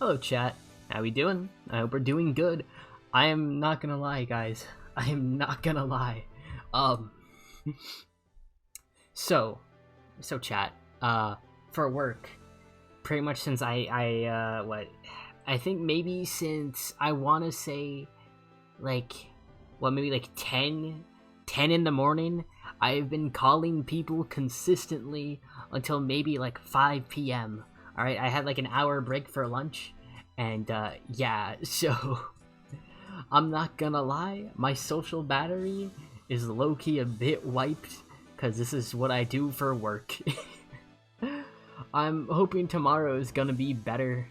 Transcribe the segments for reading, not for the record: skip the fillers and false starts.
Hello chat, how we doing? I hope we're doing good. I am not gonna lie, guys. I am not gonna lie. So chat, for work, pretty much since I think maybe since I wanna say, maybe 10 in the morning, I've been calling people consistently until maybe 5 p.m. Alright, I had an hour break for lunch, and yeah, so I'm not gonna lie, my social battery is low-key a bit wiped, because this is what I do for work. I'm hoping tomorrow is gonna be better,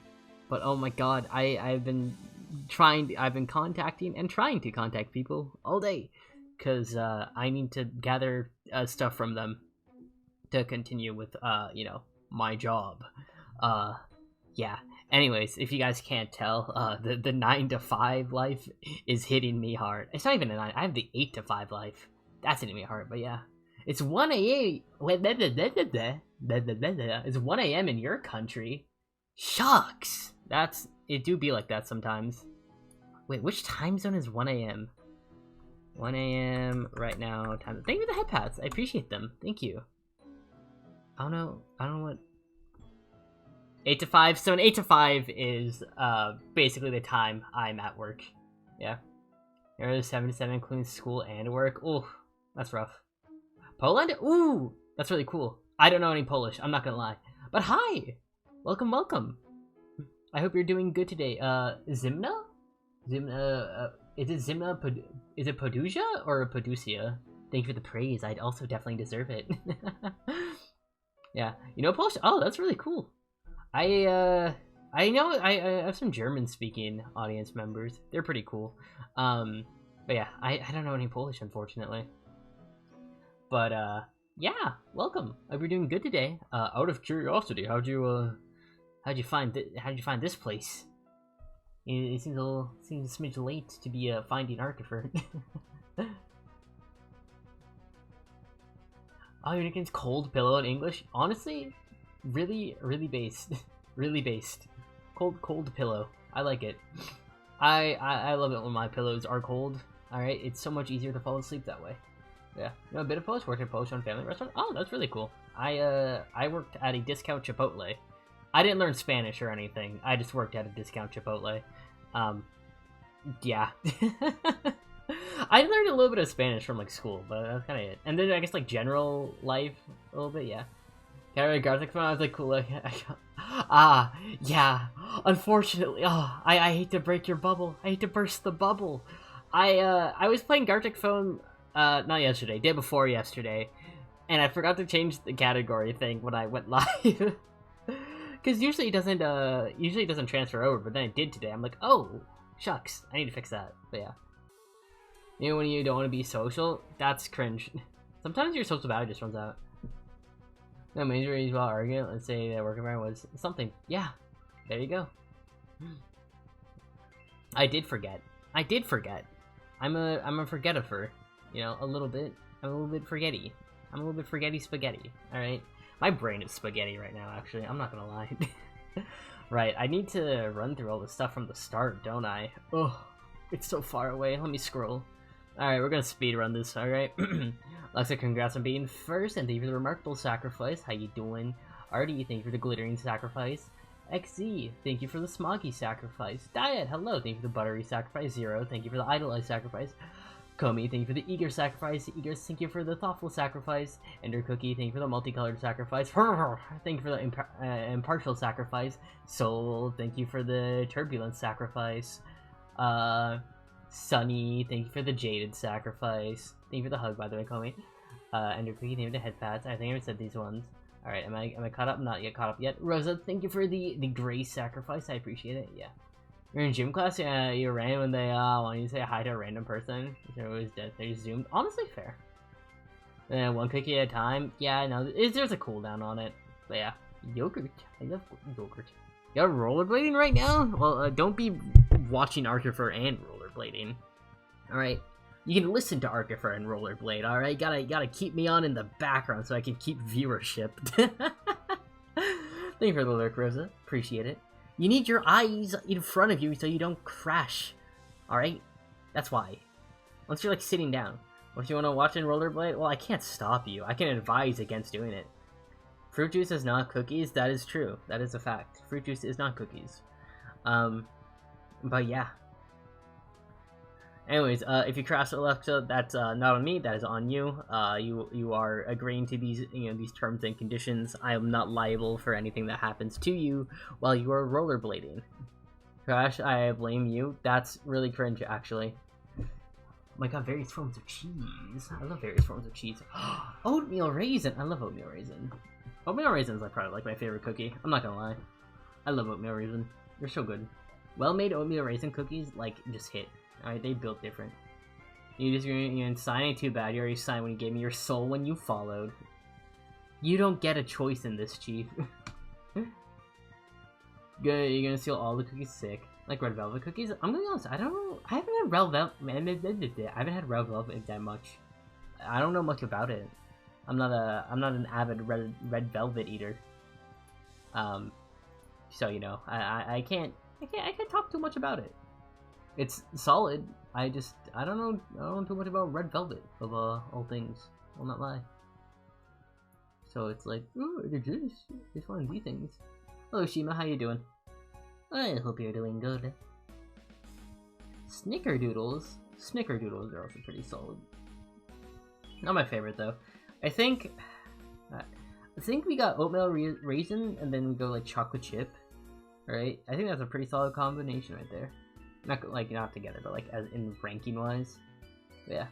but oh my god, I've been contacting and trying to contact people all day, because I need to gather stuff from them to continue with, my job. Yeah. Anyways, if you guys can't tell, the 9 to 5 life is hitting me hard. It's not even a 9, I have the 8 to 5 life. That's hitting me hard, but yeah. It's 1 a.m. It's 1 a.m. in your country. Shucks! It do be like that sometimes. Wait, which time zone is 1 a.m.? 1 a.m. right now. Time. Thank you for the head pats. I appreciate them. Thank you. I don't know what... 8 to 5. So an 8 to 5 is basically the time I'm at work. Yeah. Here 7 to 7 including school and work. Ooh, that's rough. Poland? Ooh, that's really cool. I don't know any Polish, I'm not gonna lie. But hi! Welcome, welcome. I hope you're doing good today. Zimna? Zimna, is it Zimna, is it Podusia or Podusia? Thank you for the praise, I'd also definitely deserve it. Yeah, you know Polish? Oh, that's really cool. I know I have some German-speaking audience members. They're pretty cool. But yeah, I don't know any Polish, unfortunately. But yeah, welcome. I hope you're doing good today. Out of curiosity, how'd you find this place? It seems a smidge late to be finding Archifer. Oh, your nickname's Cold Pillow in English? Honestly, really based. Really based. Cold pillow. I like it. I love it when my pillows are cold. Alright, it's so much easier to fall asleep that way. Yeah. You know, a bit of Polish, worked at Polish on family restaurant. Oh, that's really cool. I worked at a discount Chipotle. I didn't learn Spanish or anything. I just worked at a discount Chipotle. Yeah. I learned a little bit of Spanish from school, but that's kind of it. And then I guess general life a little bit, yeah. Carry Garlic phone. I was cool. Yeah. Unfortunately, I hate to break your bubble. I hate to burst the bubble. I was playing Gartic phone, not yesterday, day before yesterday, and I forgot to change the category thing when I went live. Because usually it doesn't transfer over, but then it did today. I'm like, oh, shucks, I need to fix that. But yeah. You know when you don't want to be social? That's cringe. Sometimes your social battery just runs out. No major reason while arguing. Let's say that work environment was something. Yeah, there you go. I did forget. I'm a forgetifer. You know, a little bit. I'm a little bit forgetty. I'm a little bit forgetty spaghetti. All right, my brain is spaghetti right now. Actually, I'm not gonna lie. Right, I need to run through all the stuff from the start, don't I? Oh, it's so far away. Let me scroll. Alright, we're gonna speed run this, alright? Lexa, congrats on being first, and thank you for the remarkable sacrifice. How you doing? Artie, thank you for the glittering sacrifice. XZ, thank you for the smoggy sacrifice. Diet, hello, thank you for the buttery sacrifice. Zero, thank you for the idolized sacrifice. Komi, thank you for the eager sacrifice. Eager, thank you for the thoughtful sacrifice. Ender Cookie, thank you for the multicolored sacrifice. Thank you for the impartial sacrifice. Soul, thank you for the turbulent sacrifice. Sunny, thank you for the jaded sacrifice. Thank you for the hug, by the way, Komi. Ender Cookie, thank you for the head pats. I think I said these ones. Alright, am I caught up? Not yet caught up yet. Rosa, thank you for the gray sacrifice. I appreciate it. Yeah. You're in gym class? Yeah, you ran when they want you to say hi to a random person. They're always dead. They zoomed. Honestly, fair. One cookie at a time. Yeah, no, there's a cooldown on it. But yeah. Yogurt. I love yogurt. You're rollerblading right now? Well, don't be watching Archifer and rollerblading. Alright? You can listen to Archifer and rollerblade, alright? Gotta keep me on in the background so I can keep viewership. Thank you for the lurk, Rosa. Appreciate it. You need your eyes in front of you so you don't crash. Alright? That's why. Once you're like sitting down. Once you want to watch in rollerblade, well, I can't stop you. I can advise against doing it. Fruit juice is not cookies. That is true. That is a fact. Fruit juice is not cookies. But yeah. Anyways, if you crash Alexa, that's not on me. That is on you. You are agreeing to these, these terms and conditions. I am not liable for anything that happens to you while you are rollerblading. Crash, I blame you. That's really cringe, actually. Oh my god, various forms of cheese. I love various forms of cheese. Oatmeal raisin. I love oatmeal raisin. Oatmeal raisin is probably like my favorite cookie. I'm not gonna lie. I love oatmeal raisin. They're so good. Well-made oatmeal raisin cookies, like, just hit. Alright, they built different. You're signing too bad. You already signed when you gave me your soul when you followed. You don't get a choice in this, Chief. Good, you're gonna steal all the cookies. Sick. Like red velvet cookies? I'm gonna be honest, I don't know. I haven't had red velvet. I haven't had red velvet that much. I don't know much about it. I'm not an avid red velvet eater. So I can't talk too much about it. It's solid. I don't know too much about red velvet of all things. I'll not lie. So it's like, ooh, it's one of these things. Hello Shima, how you doing? I hope you're doing good. Snickerdoodles. Snickerdoodles are also pretty solid. Not my favorite though. I think we got oatmeal raisin and then we go like chocolate chip. Right? I think that's a pretty solid combination right there. Not together, but like as in ranking wise. But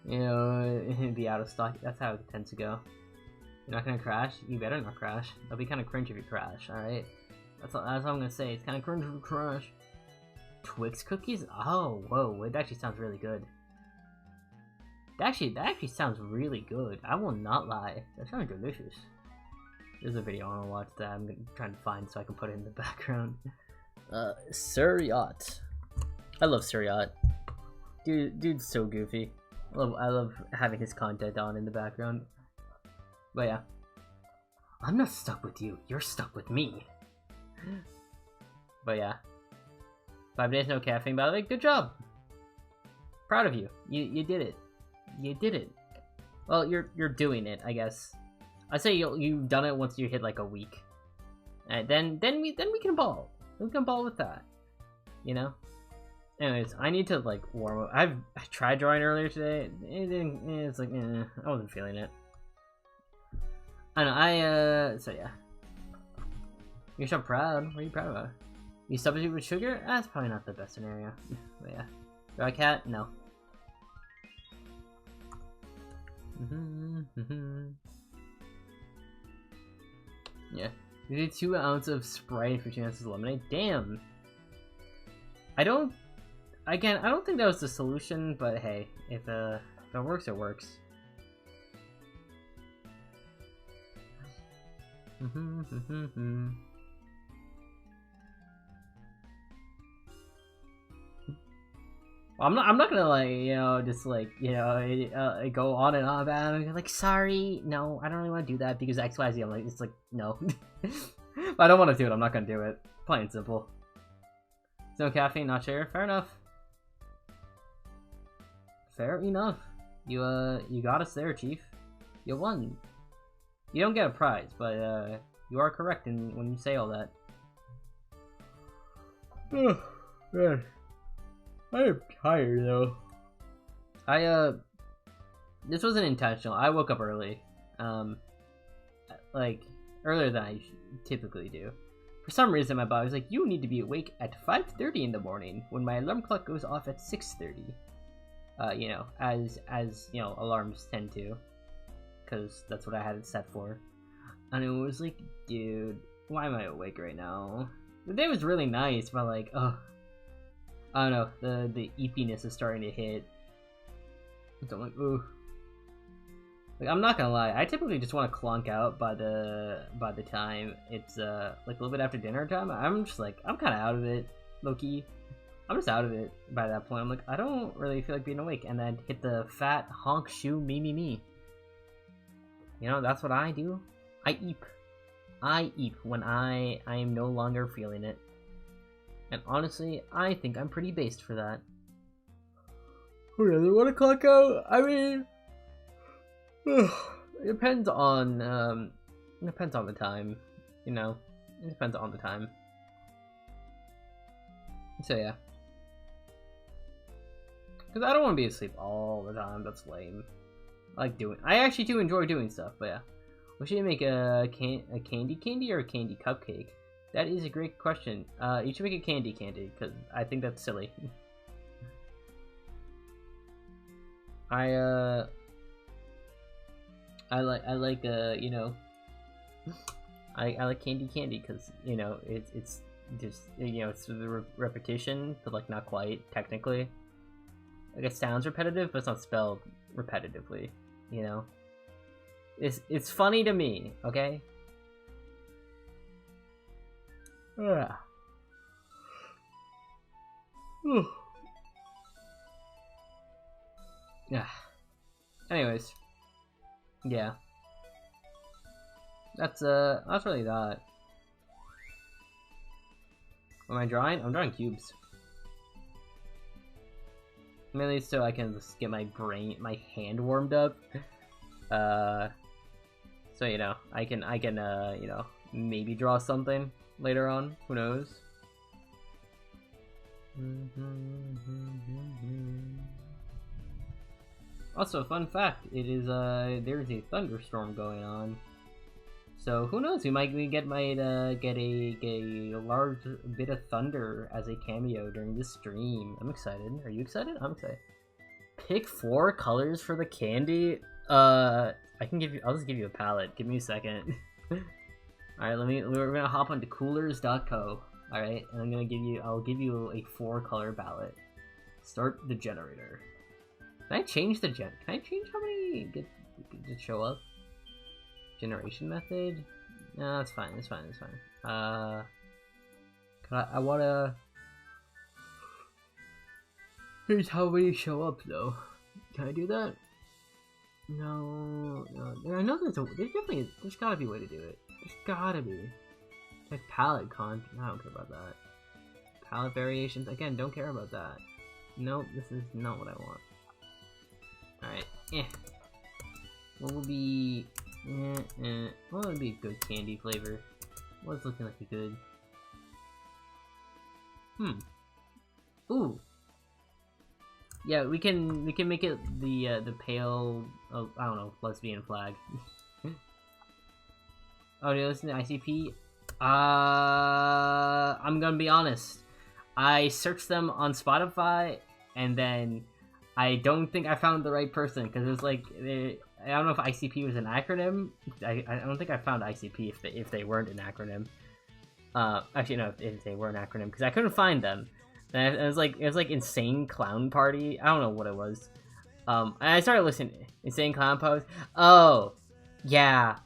yeah. It'd be out of stock. That's how it tends to go. You're not gonna crash? You better not crash. That'll be kind of cringe if you crash, alright? That's all I'm gonna say. It's kind of cringe if you crash. Twix cookies? Oh, whoa. It actually sounds really good. That actually sounds really good. I will not lie. That sounds delicious. There's a video I want to watch that I'm trying to find so I can put it in the background. Sir Yacht. I love Sir Yacht. Dude's so goofy. I love having his content on in the background. But yeah. I'm not stuck with you. You're stuck with me. But yeah. 5 days no caffeine, by the way. Good job. Proud of you. You did it. You did it. Well, you're doing it, I guess. I say you've done it once you hit like a week. And then we can ball. We can ball with that. Anyways, I need to like warm up. I tried drawing earlier today. It's like I wasn't feeling it. I know. So yeah. You're so proud. What are you proud about? You substitute with sugar? That's probably not the best scenario. But yeah. Dry cat? No. Yeah. You need 2 ounces of Sprite and 15 ounces of lemonade. Damn. I don't think that was the solution, but hey, if it works, it works. Well, I'm not gonna like just like go on and on about it. Like, sorry, no, I don't really want to do that because XYZ. I'm like, it's like no. If I don't want to do it, I'm not gonna do it. Plain and simple. No caffeine, not sugar. Fair enough. Fair enough. You got us there, Chief. You won. You don't get a prize, but you are correct when you say all that. Oh man. I'm tired though. This wasn't intentional. I woke up early. Like earlier than I typically do. For some reason my body was like, you need to be awake at 5:30 in the morning when my alarm clock goes off at 6:30. As alarms tend to. Cause that's what I had it set for. And it was like, dude, why am I awake right now? The day was really nice, but like, I don't know, the eepiness is starting to hit. So I'm like, ooh. Like, I'm not gonna lie, I typically just want to clonk out by the time it's like a little bit after dinner time. I'm just like, I'm kind of out of it, low-key. I'm just out of it by that point. I'm like, I don't really feel like being awake, and then hit the fat honk shoe me. That's what I do. I eep. I eat when I am no longer feeling it. And honestly, I think I'm pretty based for that. Who doesn't want to clock out? I mean, it depends on the time, you know. It depends on the time. So yeah. Because I don't want to be asleep all the time. That's lame. I actually do enjoy doing stuff, but yeah. We should make a candy or a candy cupcake. That is a great question. You should make a candy, because I think that's silly. I like you know, I like candy because, you know, it's just, you know, it's the repetition, but like not quite technically. Like, it sounds repetitive, but it's not spelled repetitively, you know? It's funny to me, okay? Yeah. Yeah. Anyways. Yeah. That's really that. What am I drawing? I'm drawing cubes. Mainly so I can just get my hand warmed up. So, you know, I can, you know, maybe draw something later on. Who knows? Also, fun fact, it is, there's a thunderstorm going on. So, who knows, we might get a large bit of thunder as a cameo during this stream. I'm excited. Are you excited? I'm excited. Pick 4 colors for the candy? I'll just give you a palette. Give me a second. Alright, we're gonna hop onto coolers.co. Alright, and I'll give you a 4-color palette. Start the generator. Can I change can I change how many get to show up? Generation method? No, that's fine, it's fine. I wanna... Here's how many show up, though. Can I do that? No. I know there's gotta be a way to do it. There's gotta be. Like palette content. I don't care about that. Palette variations. Again, don't care about that. Nope, this is not what I want. Alright. What would be... What would be a good candy flavor? What's looking like a good... Ooh. Yeah, we can make it the pale, I don't know, lesbian flag. Oh, do you listen to ICP? I'm gonna be honest. I searched them on Spotify, and then I don't think I found the right person, because it was like, I don't know if ICP was an acronym. I don't think I found ICP if they weren't an acronym. Actually, no, if they were an acronym, because I couldn't find them. And it was like Insane Clown Party. I don't know what it was. And I started listening to Insane Clown Party. Oh, yeah.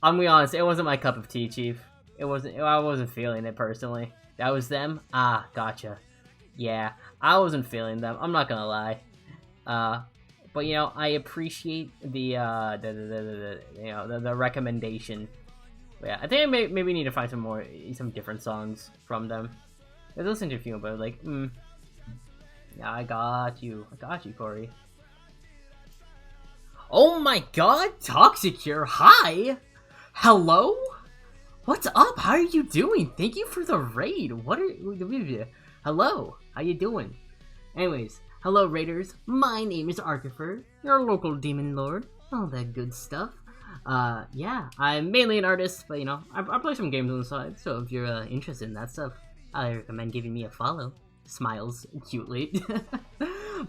I'm gonna be honest, it wasn't my cup of tea, Chief. I wasn't feeling it personally. That was them? Ah, gotcha. Yeah, I wasn't feeling them. I'm not gonna lie. But you know, I appreciate the recommendation. But yeah, I think I maybe need to find some different songs from them. I listened to a few, but I was like, yeah, I got you, Corey. Oh my god, Toxic here, hi! Hello? What's up? How are you doing? Thank you for the raid. Hello, how you doing? Anyways, hello raiders, my name is Archifer, your local demon lord, all that good stuff. Yeah, I'm mainly an artist, but you know, I play some games on the side, so if you're interested in that stuff, I recommend giving me a follow. Smiles cutely.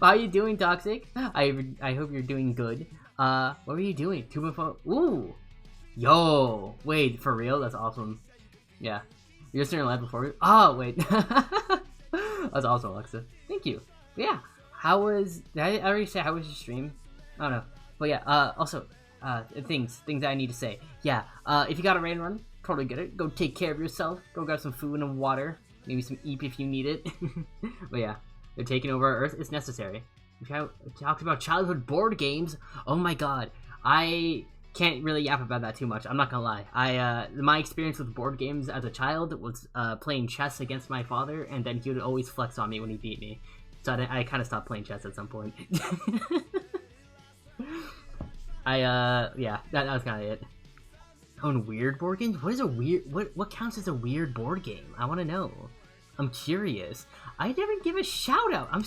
How are you doing, Toxic? I hope you're doing good. What were you doing? 2.4. Ooh. Yo. Wait, for real? That's awesome. Yeah. You're listening live before. Oh, wait. That's awesome, Alexa. Thank you. But yeah. Did I already say how was your stream? I don't know. But yeah. Also, things I need to say. Yeah. If you got a rain run, totally get it. Go take care of yourself. Go grab some food and water. Maybe some eep if you need it. But yeah, they're taking over our Earth. It's necessary. We talked about childhood board games. Oh my god. I can't really yap about that too much. I'm not gonna lie. My experience with board games as a child was playing chess against my father, and then he would always flex on me when he beat me. So I kind of stopped playing chess at some point. Yeah, that was kind of it. On weird board games? What is a weird... What counts as a weird board game? I want to know. I'm curious. I never give a shout out. I'm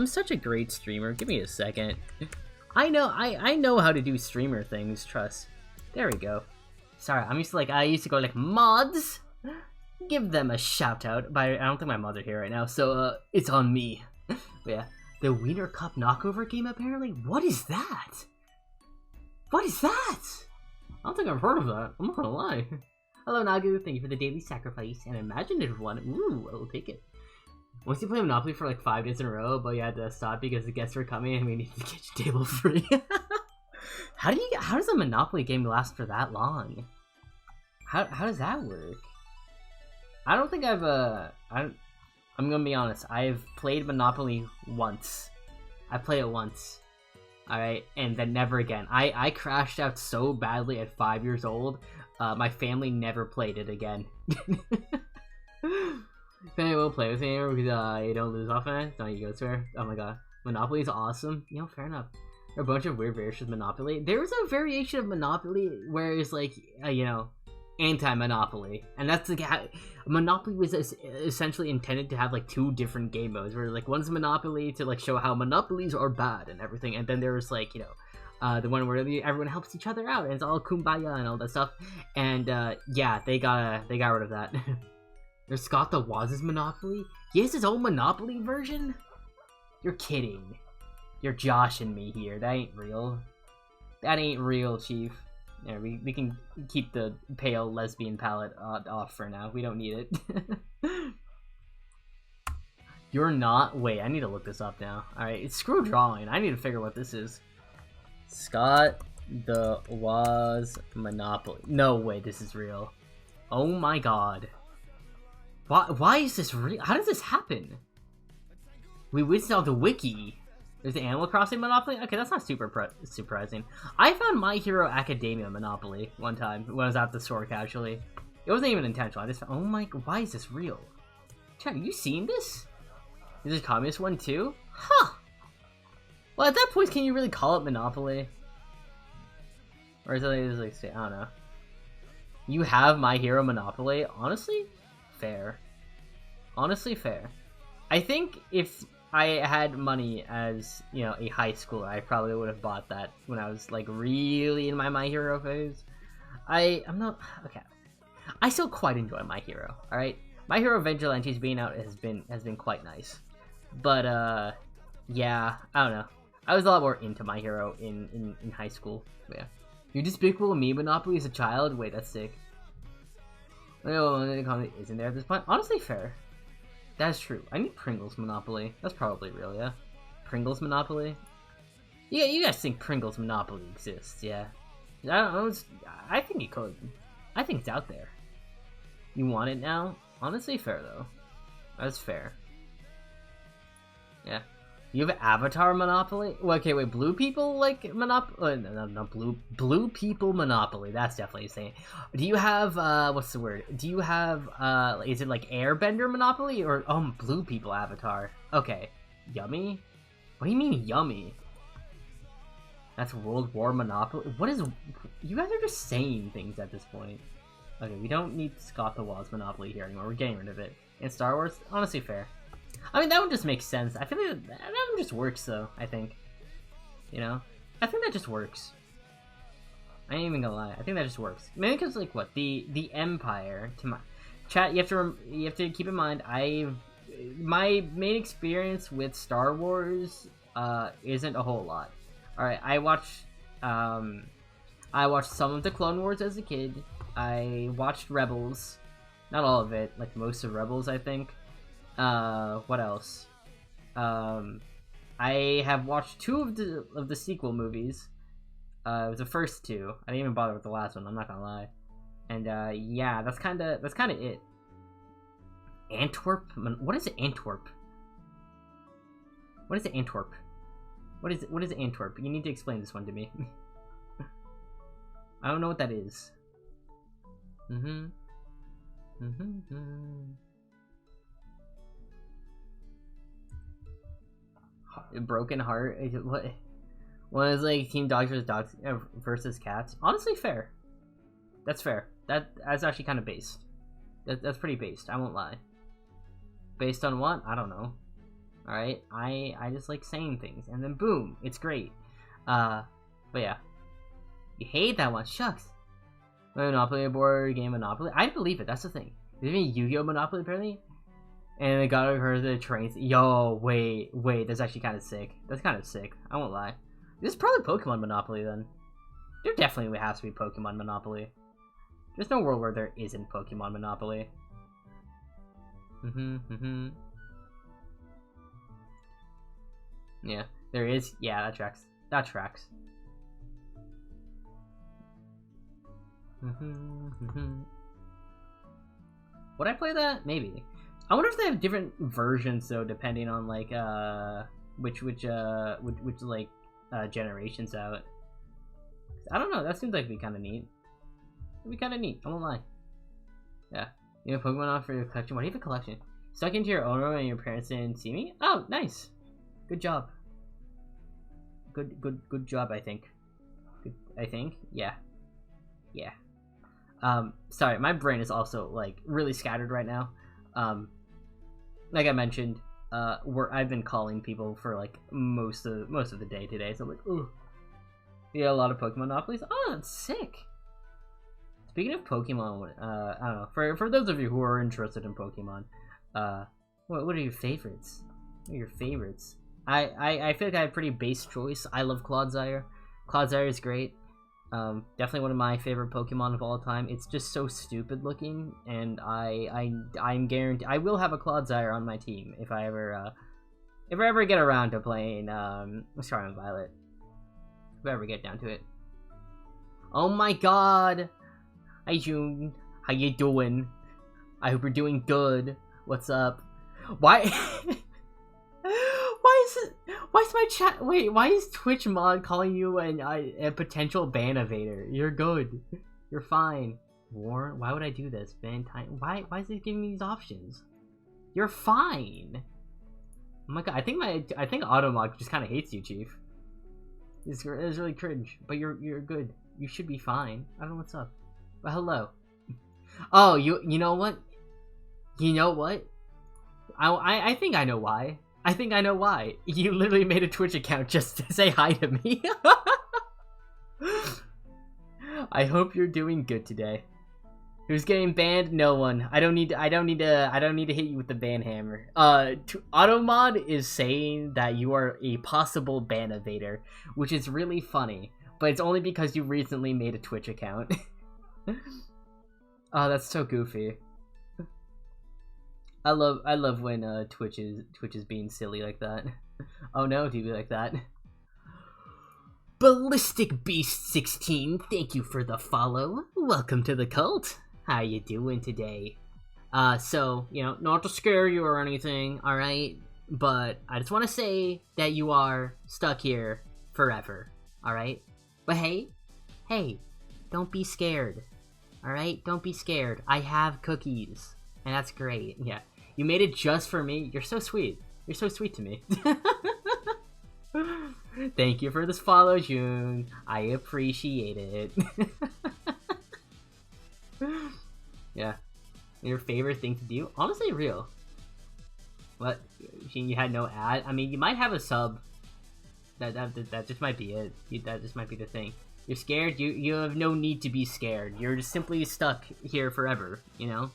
such a great streamer. Give me a second. I know how to do streamer things, trust. There we go. Sorry, I used to go like, mods? Give them a shout out. But I don't think my mother's here right now, so it's on me. But yeah. The Wiener Cup knockover game apparently? What is that? What is that? I don't think I've heard of that. I'm not gonna lie. Hello, Nagu. Thank you for the daily sacrifice. An imaginative one. Ooh, I'll take it. Once you play Monopoly for like 5 days in a row, but you had to stop because the guests were coming and we needed the kitchen table free. How does a Monopoly game last for that long? How does that work? I don't think I'm gonna be honest. I've played Monopoly once. I played it once. Alright, and then never again. I crashed out so badly at 5 years old. My family never played it again. Family will play with me because you don't lose often. Don't you go swear? Oh my god. Monopoly is awesome. You know, fair enough. There are a bunch of weird variations of Monopoly. There was a variation of Monopoly where it's like, you know, anti-Monopoly. And that's like, Monopoly was essentially intended to have like 2 different game modes. Where like one's Monopoly to like show how Monopolies are bad and everything. And then there was like, you know, the one where everyone helps each other out and it's all kumbaya and all that stuff. And yeah, they got rid of that. There's Scott the Waz's Monopoly? He has his own Monopoly version? You're kidding. You're joshing me here. That ain't real. That ain't real, Chief. Yeah, we can keep the pale lesbian palette off for now. We don't need it. You're not... Wait, I need to look this up now. Alright, it's screw drawing. I need to figure what this is. Scott the Waz Monopoly. No way, this is real. Oh my god. Why is this real? How does this happen? We whizzed out the wiki. There's the Animal Crossing Monopoly? Okay, that's not super surprising. I found My Hero Academia Monopoly one time when I was at the store casually. It wasn't even intentional. I just found, oh my, why is this real? Chat, you seen this? Is this communist one too? Huh. Well, at that point, can you really call it Monopoly? Or is it like, I don't know. You have My Hero Monopoly? Honestly? Fair. Honestly, fair. I think if I had money as, you know, a high schooler, I probably would have bought that when I was, like, really in my Hero phase. I'm not... Okay. I still quite enjoy My Hero, alright? My Hero Vigilantes being out has been quite nice. But, yeah, I don't know. I was a lot more into My Hero in high school. But yeah. You despicable me Monopoly as a child? Wait, that's sick. Isn't there at this point? Honestly, fair. That's true. I need Pringles Monopoly. That's probably real, yeah? Pringles Monopoly? Yeah, you guys think Pringles Monopoly exists, yeah? I don't know. I think it could. I think it's out there. You want it now? Honestly, fair, though. That's fair. Yeah. You have Avatar Monopoly? Well, okay, wait, blue people like Monopoly? No, not blue people Monopoly. That's definitely saying. Do you have, what's the word? Do you have, is it like Airbender Monopoly or, blue people Avatar? Okay. Yummy? What do you mean yummy? That's World War Monopoly? What is, you guys are just saying things at this point. Okay, we don't need Scott the Waz Monopoly here anymore. We're getting rid of it. And Star Wars? Honestly, fair. I mean, that one just makes sense. I feel like that one just works, though, I think. You know? I think that just works. I ain't even gonna lie. I think that just works. Maybe because, like, what? The Empire, to my... Chat, you have to keep in mind, my main experience with Star Wars, isn't a whole lot. Alright, I watched some of the Clone Wars as a kid. I watched Rebels. Not all of it, like, most of Rebels, I think. What else? I have watched 2 of the sequel movies. It was the first 2. I didn't even bother with the last one, I'm not gonna lie. And, yeah, that's kinda it. Antwerp? What is Antwerp? What is Antwerp? What is Antwerp? You need to explain this one to me. I don't know what that is. Broken heart. What? One is like Team Dogs versus Cats. Honestly, fair. That's fair. That's actually kind of based. That's pretty based. I won't lie. Based on what? I don't know. All right. I just like saying things, and then boom, it's great. But yeah, you hate that one. Shucks. Monopoly board game Monopoly. I believe it. That's the thing. There's even Yu-Gi-Oh Monopoly apparently. And I got her the trains. Yo, wait. That's actually kind of sick. That's kind of sick. I won't lie. This is probably Pokemon Monopoly then. There definitely has to be Pokemon Monopoly. There's no world where there isn't Pokemon Monopoly. Yeah, there is. Yeah, that tracks. That tracks. Would I play that? Maybe. I wonder if they have different versions though, depending on like which like generations out. I don't know. That seems like it'd be kind of neat. It'd be kind of neat. I won't lie. Yeah. You have Pokemon on for your collection. What do you have a collection? Stuck into your own room and your parents didn't see me? Oh, nice. Good job. Good job, I think. I think? Yeah. Sorry, my brain is also, like, really scattered right now. Like I mentioned, I've been calling people for, like, most of the day today, so I'm like, ooh. Yeah, a lot of Pokemon Monopolies. Oh, that's sick. Speaking of Pokemon, I don't know. For those of you who are interested in Pokemon, what are your favorites? What are your favorites? I feel like I have a pretty base choice. I love Clodsire. Clodsire is great. Definitely one of my favorite Pokemon of all time. It's just so stupid looking, and I'm guaranteed I will have a Clodsire on my team if I ever get around to playing Scarlet and Violet. If I ever get down to it. Oh my god! Hi June, how you doing? I hope you're doing good. What's up? Why? Why is my chat? Wait, why is Twitch mod calling you a potential ban evader? You're good. You're fine. War? Why would I do this? Ban time? Why is it giving me these options? You're fine. Oh my god, I think Automod just kind of hates you, Chief. It's really cringe, but you're good. You should be fine. I don't know what's up. But hello. Oh, you know what? You know what? I think I know why. I think I know why. You literally made a Twitch account just to say hi to me. I hope you're doing good today. Who's getting banned? No one. I don't need to hit you with the ban hammer. Automod is saying that you are a possible ban evader, which is really funny, but it's only because you recently made a Twitch account. Oh, that's so goofy. I love when Twitch is being silly like that. Oh no, do you be like that? Ballistic Beast 16, thank you for the follow. Welcome to the cult. How you doing today? So, you know, not to scare you or anything, alright? But I just want to say that you are stuck here forever, alright? But hey, don't be scared, alright? Don't be scared. I have cookies, and that's great, yeah. You made it just for me. You're so sweet. You're so sweet to me. Thank you for this follow, June. I appreciate it. Yeah. Your favorite thing to do? Honestly, real. What? You had no ad? I mean, you might have a sub. That just might be it. That just might be the thing. You're scared? You have no need to be scared. You're just simply stuck here forever, you know?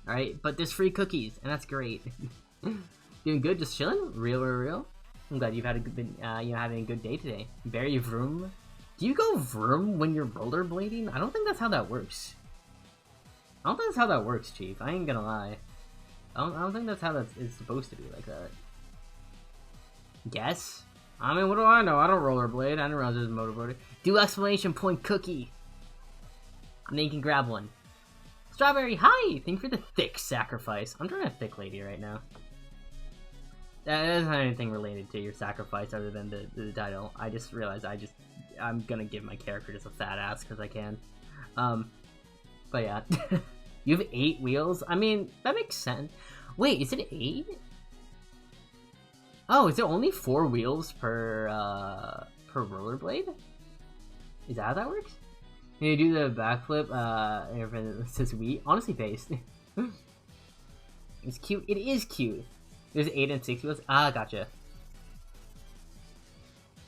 Alright, but there's free cookies, and that's great. Doing good, just chilling? Real. I'm glad you've had having a good day today. Barry Vroom? Do you go vroom when you're rollerblading? I don't think that's how that works. I don't think that's how that works, Chief. I ain't gonna lie. I don't think that's how it's supposed to be like that. Guess? I mean, what do I know? I don't rollerblade. I didn't realize there's a motorboater. Do exclamation point cookie. And then you can grab one. Strawberry, hi! Thank you for the thick sacrifice. I'm trying a thick lady right now. That doesn't have anything related to your sacrifice other than the title. I just realized I'm gonna give my character just a fat ass because I can. But yeah. You have 8 wheels? I mean, that makes sense. Wait, is it 8? Oh, is it only 4 wheels per rollerblade? Is that how that works? Can you do the backflip? It says we. Honestly, based. It's cute. It is cute. There's 8 and 6 wheels. Ah, gotcha.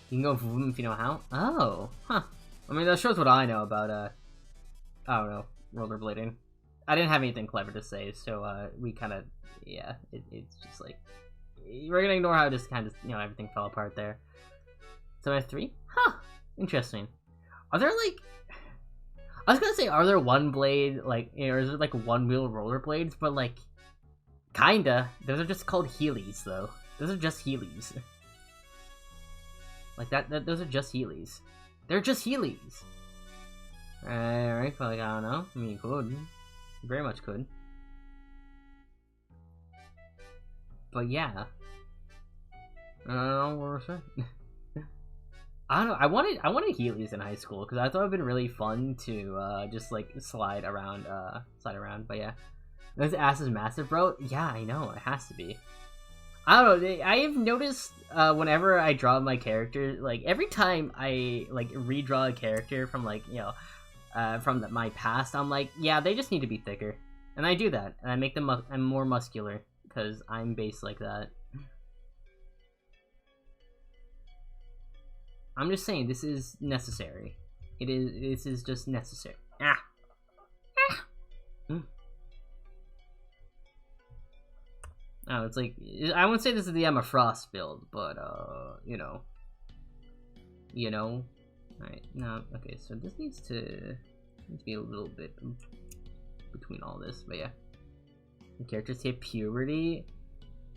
You can go vroom if you know how. Oh, huh. I mean, that shows what I know about I don't know, rollerblading. I didn't have anything clever to say, so we kind of, yeah. It's just like we're gonna ignore how just kind of everything fell apart there. So I have 3. Huh. Interesting. Are there like? I was gonna say, are there one blade like, or is it like 1 wheel rollerblades? But like, kinda. Those are just called Heelys, though. Those are just Heelys. Like those are just Heelys. They're just Heelys. Alright, but like, I don't know. I mean, you could. You very much could. But yeah. I don't know what we're saying. I don't know. I wanted Heelys in high school because I thought it'd been really fun to just like slide around. But yeah, this ass is massive, bro. Yeah, I know it has to be. I don't know. I've noticed whenever I draw my character, like every time I like redraw a character from like from my past, I'm like, yeah, they just need to be thicker, and I do that, and I make them more muscular because I'm based like that. I'm just saying, this is necessary. This is just necessary. Ah! Ah! Mm. Oh, it's like, I wouldn't say this is the Emma Frost build, but, you know. Alright, no, okay, so this needs to be a little bit between all this, but yeah. The characters hit puberty.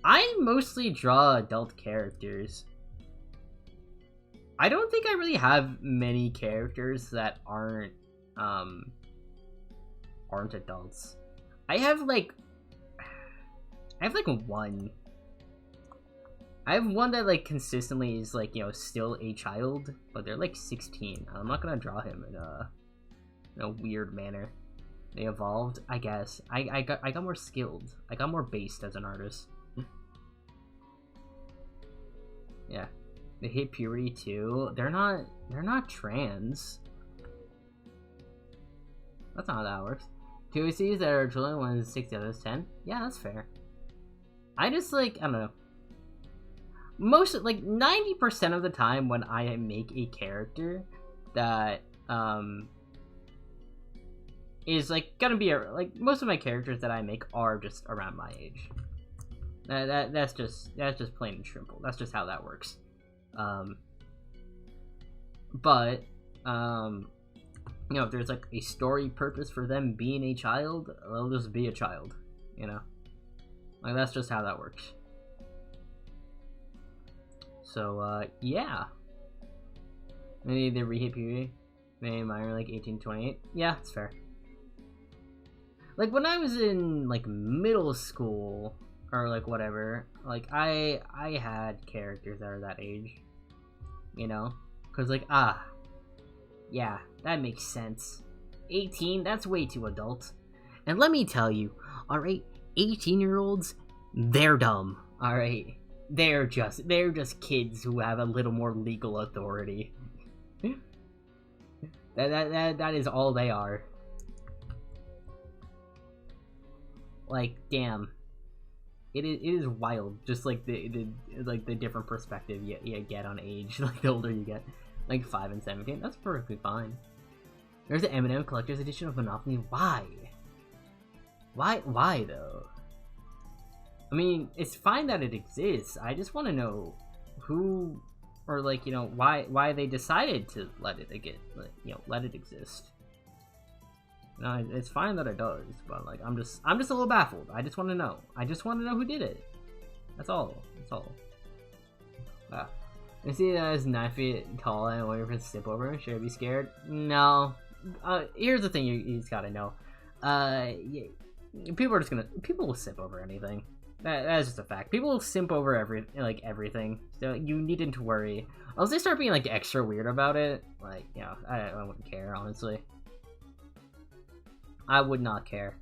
I mostly draw adult characters. I don't think I really have many characters that aren't adults. I have like one. I have one that like consistently is like, still a child, but they're like 16. I'm not gonna draw him in a weird manner. They evolved, I guess. I got more skilled. I got more based as an artist. Yeah. They hit puberty too. They're not trans. That's not how that works. 2 ACs that are children, 1 is 6, the other is 10. Yeah, that's fair. I just like, I don't know. Most, like 90% of the time when I make a character that is like gonna be like most of my characters that I make are just around my age. That's just plain and simple. That's just how that works. But if there's like a story purpose for them being a child, they'll just be a child, like that's just how that works. So yeah, maybe they re-hit puberty, maybe mine are like 18 to 28. Yeah, it's fair. Like when I was in like middle school or like whatever, like I had characters that are that age, because like yeah, that makes sense. 18, that's way too adult. And let me tell you, alright, 18-year-olds, they're dumb. Alright, they're just kids who have a little more legal authority. that is all they are. Like, damn. It is wild, just like the different perspective you get on age, like the older you get. Like 5 and 17, that's perfectly fine. There's an M&M Collector's Edition of Monopoly. Why? Why though? I mean, it's fine that it exists. I just want to know who, or like why they decided to let it exist. No, it's fine that it does, but like I'm just a little baffled. I just want to know. I just want to know who did it. That's all. Wow. I see that as 9 feet tall and waiting for it to step over. Should I be scared? No. Here's the thing you just gotta know. Yeah, people will step over anything. That's just a fact. People simp over everything, so you needn't to worry. Unless they start being like extra weird about it, like, you know, I wouldn't care, honestly. I would not care.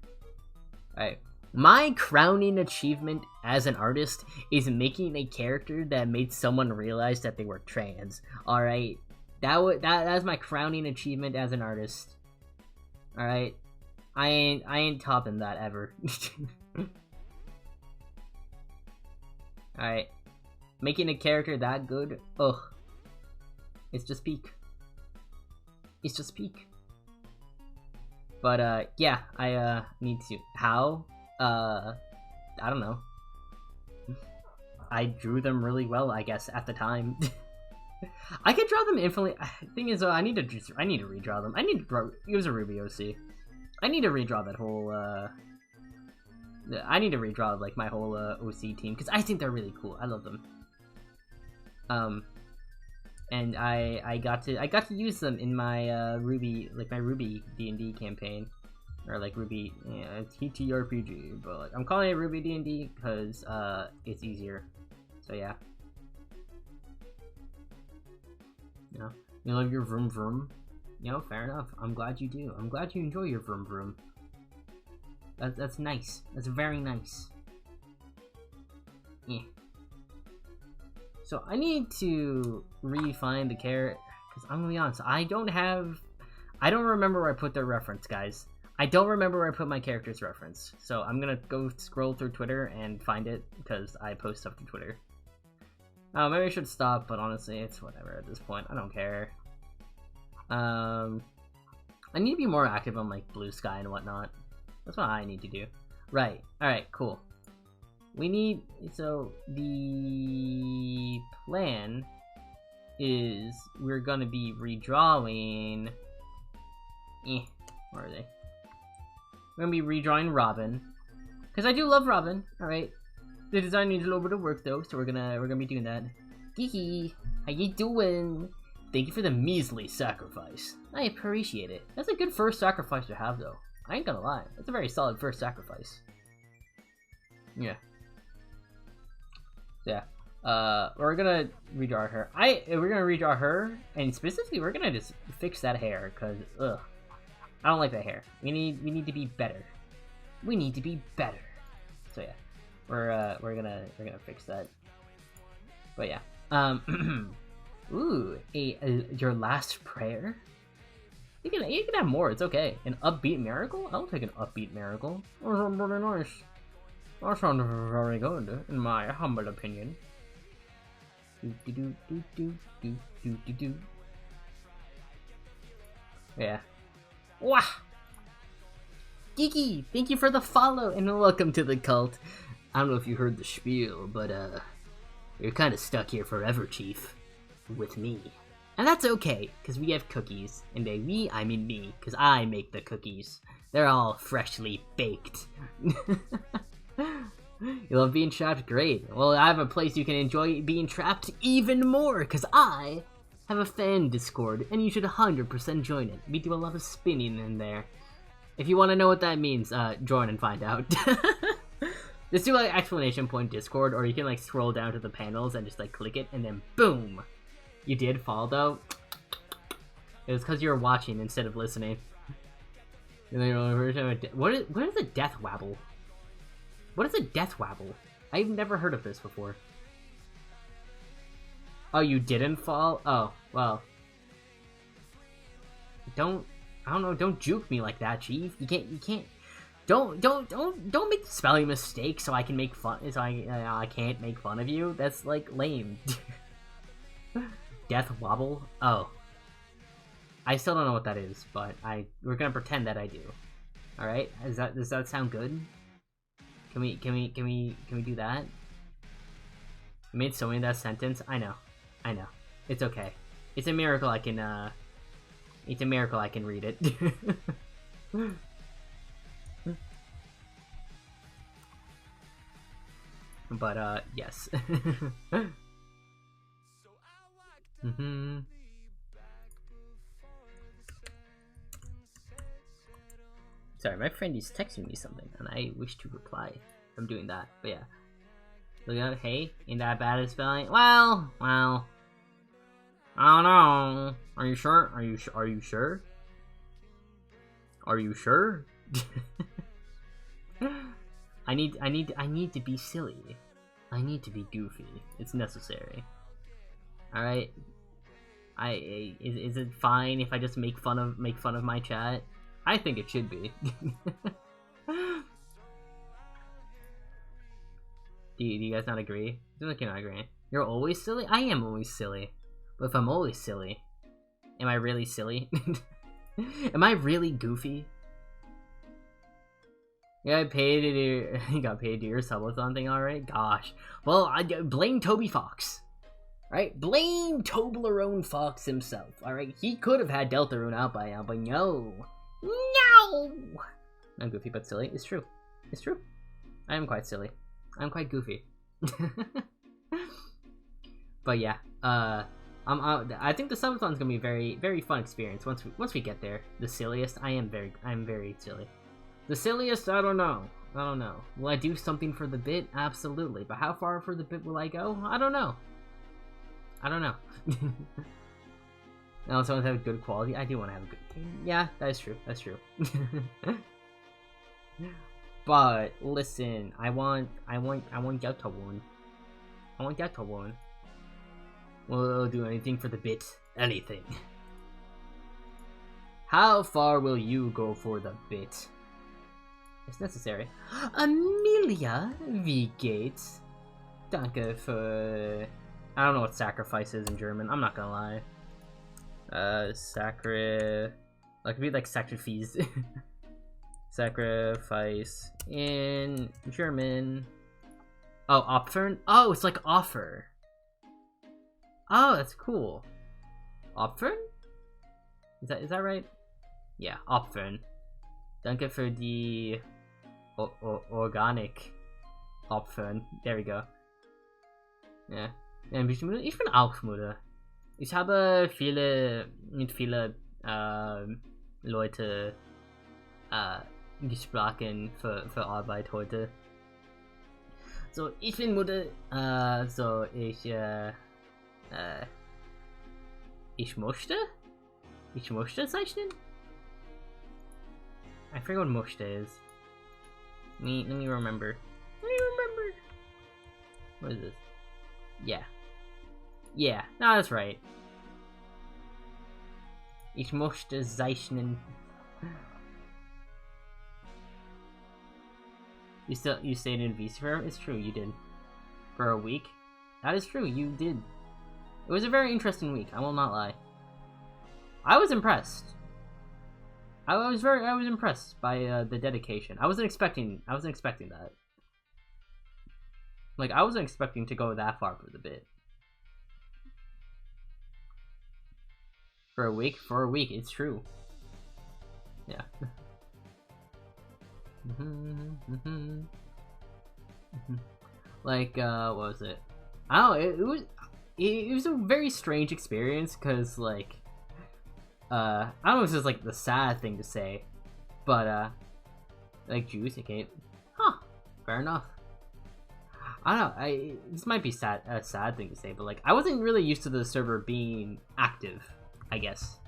Alright. My crowning achievement as an artist is making a character that made someone realize that they were trans. Alright. That's my crowning achievement as an artist. Alright. I ain't topping that ever. Alright. Making a character that good? Ugh. It's just peak. It's just peak. But, yeah, I, need to. How? I don't know. I drew them really well, I guess, at the time. I could draw them infinitely. Thing is, I need to redraw them. I need to use a Ruby OC. I need to redraw that whole, I need to redraw, like, my whole, OC team, because I think they're really cool. I love them. And I got to use them in my, Ruby, like, my Ruby D&D campaign. Or, like, Ruby, yeah, TTRPG, but, like, I'm calling it Ruby D&D, because, it's easier. So, yeah. You know, you love your vroom vroom? You know, fair enough. I'm glad you do. I'm glad you enjoy your vroom vroom. That's nice. That's very nice. Yeah. So I need to refine the character, because I'm gonna be honest, I don't remember where I put their reference, guys. I don't remember where I put my character's reference. So I'm gonna go scroll through Twitter and find it, because I post stuff to Twitter. Oh, maybe I should stop, but honestly, it's whatever at this point. I don't care. I need to be more active on, like, Blue Sky and whatnot. That's what I need to do. Right. Alright, cool. We need... So, the plan is we're gonna be redrawing... where are they? We're gonna be redrawing Robin. Because I do love Robin, alright. The design needs a little bit of work, though, so we're gonna be doing that. Geeky, how you doing? Thank you for the measly sacrifice. I appreciate it. That's a good first sacrifice to have, though. I ain't gonna lie. That's a very solid first sacrifice. Yeah. Yeah. We're gonna redraw her. We're gonna redraw her, and specifically, we're gonna just fix that hair, cause ugh, I don't like that hair. We need to be better. We need to be better. So yeah, we're gonna fix that. But yeah. Ooh, your last prayer? You can have more, it's okay. An upbeat miracle? I'll take an upbeat miracle. That sounds really nice. That sounds very good, in my humble opinion. Yeah. Wah! Geeky, thank you for the follow, and welcome to the cult. I don't know if you heard the spiel, but, you're kind of stuck here forever, Chief. With me. And that's okay, because we have cookies. And by we, I mean me, because I make the cookies. They're all freshly baked. You love being trapped? Great. Well, I have a place you can enjoy being trapped even more, because I have a fan Discord, and you should 100% join it. We do a lot of spinning in there. If you want to know what that means, join and find out. Just do, like, exclamation point Discord, or you can, like, scroll down to the panels and just, like, click it, and then boom! You did fall, though. It was because you were watching instead of listening. What is a death wabble? What is a death wabble? I've never heard of this before. Oh, you didn't fall? Oh, well. I don't know, don't juke me like that, Chief. You can't. Don't make the spelling mistake so I can make fun. So I can't make fun of you. That's like lame. Death wobble. Oh, I still don't know what that is, but we're gonna pretend that I do. All right. Does that sound good? Can we do that? I made so many that sentence. I know. It's okay. It's a miracle I can. It's a miracle I can read it. But, yes. Sorry, my friend is texting me something, and I wish to reply. I'm doing that, but yeah. Look at hey, ain't that bad as spelling? Well, I don't know. Are you sure? Are you sure? Are you sure? I need to be silly. I need to be goofy. It's necessary. All right. Is it fine if I just make fun of my chat? I think it should be. Do you guys not agree? You're like you're not agreeing. You're always silly? I am always silly. But if I'm always silly, am I really silly? Am I really goofy? You got paid to do your subathon thing, alright? Gosh. Well, I blame Toby Fox. Right? Blame Toblerone Fox himself, alright? He could have had Deltarune out by now, but no. No! I'm goofy but silly. It's true. It's true. I am quite silly. I'm quite goofy. But yeah, I think the subathon's gonna be a very, very fun experience once we get there. The silliest, I'm very silly. The silliest, I don't know. Will I do something for the bit? Absolutely. But how far for the bit will I go? I don't know. I also want to have good quality. I do want to have a good. Yeah, that is true. That's true. But listen, I want Deltarune. I want Deltarune. We'll do anything for the bit. Anything. How far will you go for the bit? It's necessary. Amelia Vgates. Danke für... I don't know what sacrifice is in German. I'm not gonna lie. Like, it'd be like sacrifice. Sacrifice in German. Oh, Opfern? Oh, it's like offer. Oh, that's cool. Opfern? Is that right? Yeah, Opfern. Danke für die organic Opfern. There we go. Ja. Ich bin auch Mutter. Ich habe mit vielen Leute gesprochen für Arbeit heute. So, ich bin Mutter, so ich möchte zeichnen? I forget what möchte is. Let me remember. What is this? Yeah. Yeah, no, that's right. Ich möchte zeichnen. You stayed in VC forever? It's true, you did. For a week? That is true, you did. It was a very interesting week, I will not lie. I was impressed. I was impressed by the dedication. I wasn't expecting that. Like, I wasn't expecting to go that far for the bit. For a week, it's true. Yeah. Like, what was it? I don't know, it was a very strange experience, because, like, I don't know if this is, like, the sad thing to say, but, like, juice, okay, huh, fair enough. I don't know, this might be a sad thing to say, but, like, I wasn't really used to the server being active, I guess,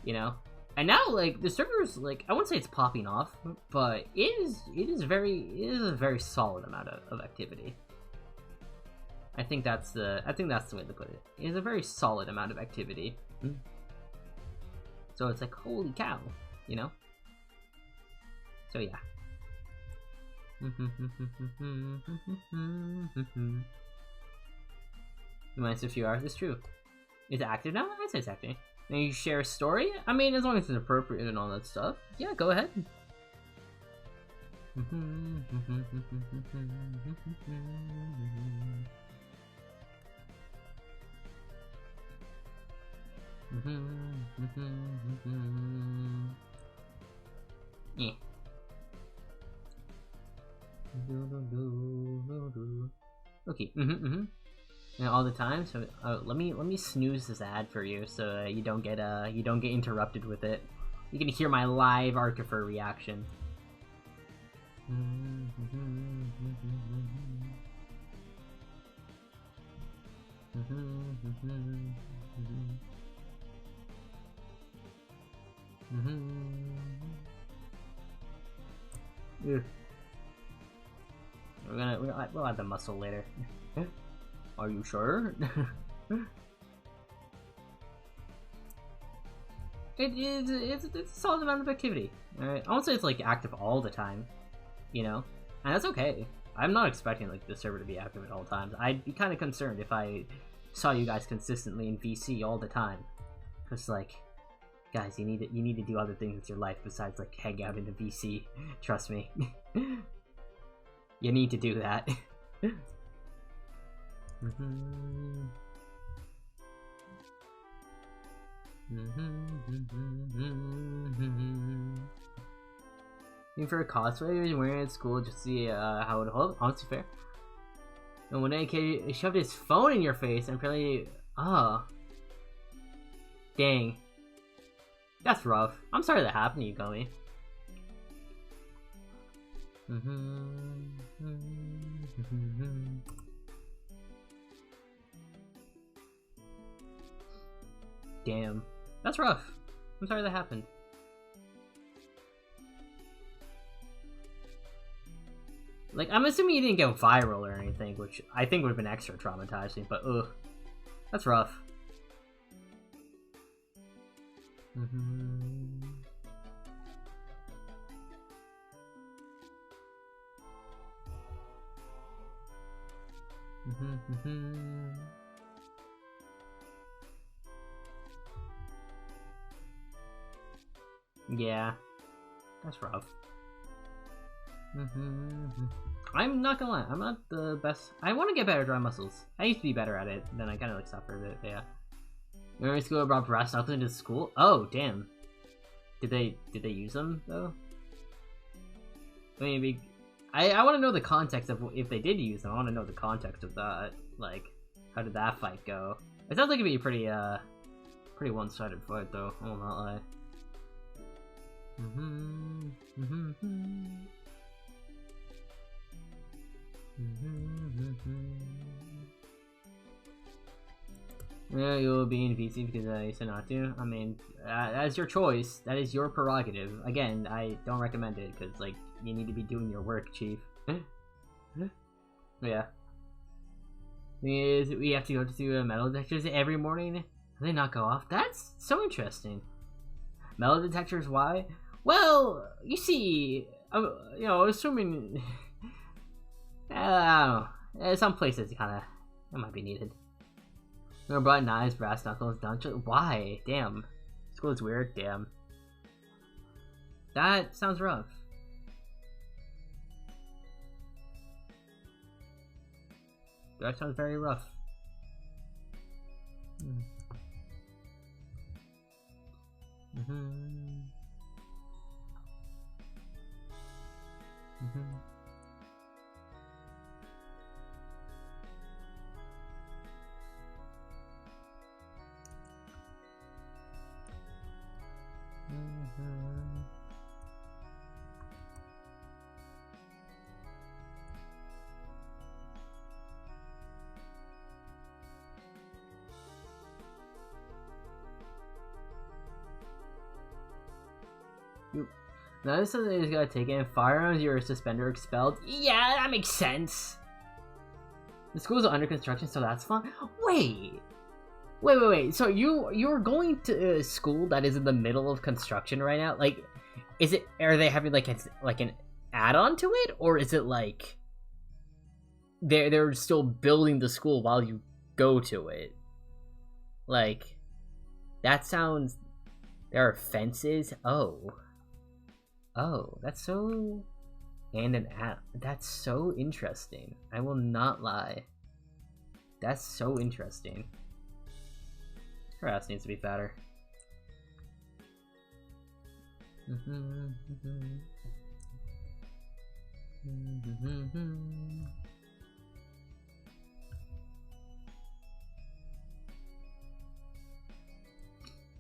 you know? And now, like, the server's, like, I wouldn't say it's popping off, but it is a very solid amount of activity. I think that's the way to put it. It is a very solid amount of activity. So it's like, holy cow, you know? So yeah. Minus a few hours, it's true. Is it active now? I'd say it's active. And you share a story? I mean, as long as it's appropriate and all that stuff. Yeah, go ahead. Yeah. Okay. And all the time. So let me snooze this ad for you, so you don't get interrupted with it. You can hear my live Artifer reaction. Yeah. We'll add the muscle later. Are you sure? It's a solid amount of activity. Alright, I won't say it's like active all the time, you know, and that's okay. I'm not expecting like the server to be active at all times. I'd be kind of concerned if I saw you guys consistently in VC all the time, because like, guys, you need to do other things with your life besides like hang out in the VC. Trust me, you need to do that. Looking for a cosplay you're wearing at school just to see how it holds. Honestly, fair. And one day, kid shoved his phone in your face and apparently, dang, that's rough. I'm sorry that happened to you, Gummy. Damn, that's rough. I'm sorry that happened. Like, I'm assuming you didn't go viral or anything, which I think would have been extra traumatizing, but ugh. That's rough. Yeah, that's rough. I'm not gonna lie, I'm not the best. I want to get better at dry muscles. I used to be better at it, then I kind of like stopped for a bit. But yeah. Remember school brought brass knuckles into school? Oh damn. Did they use them though? I mean, I want to know the context of if they did use them. I want to know the context of that. Like, how did that fight go? It sounds like it'd be a pretty one-sided fight though. I will not lie. Yeah, you'll be in VC because I said not to. I mean, that's your choice. That is your prerogative. Again, I don't recommend it because, like, you need to be doing your work, Chief. Yeah. We have to go to metal detectors every morning. Do they not go off? That's so interesting. Metal detectors, why? Well, you see, you know, assuming, I don't know, some places kind of, it might be needed. We brought knives, brass knuckles, dungeon. Why? Damn. School is weird. Damn. That sounds rough. That sounds very rough. Now this is something he's gotta take in. Firearms, you're suspended or expelled. Yeah, that makes sense. The school's under construction, so that's fun. Wait. So you're going to a school that is in the middle of construction right now? Like, is it? Are they having like an add-on to it, or is it like they're still building the school while you go to it? Like, that sounds. There are fences. Oh, that's so. And an app. That's so interesting. I will not lie. That's so interesting. Her ass needs to be fatter.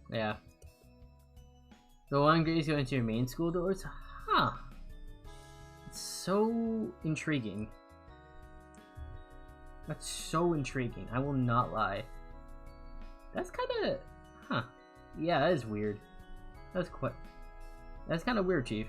Yeah. The one grade is going to your main school doors? Huh. It's so intriguing. That's so intriguing. I will not lie. That's kind of, huh? Yeah, that is weird. That's kind of weird, Chief.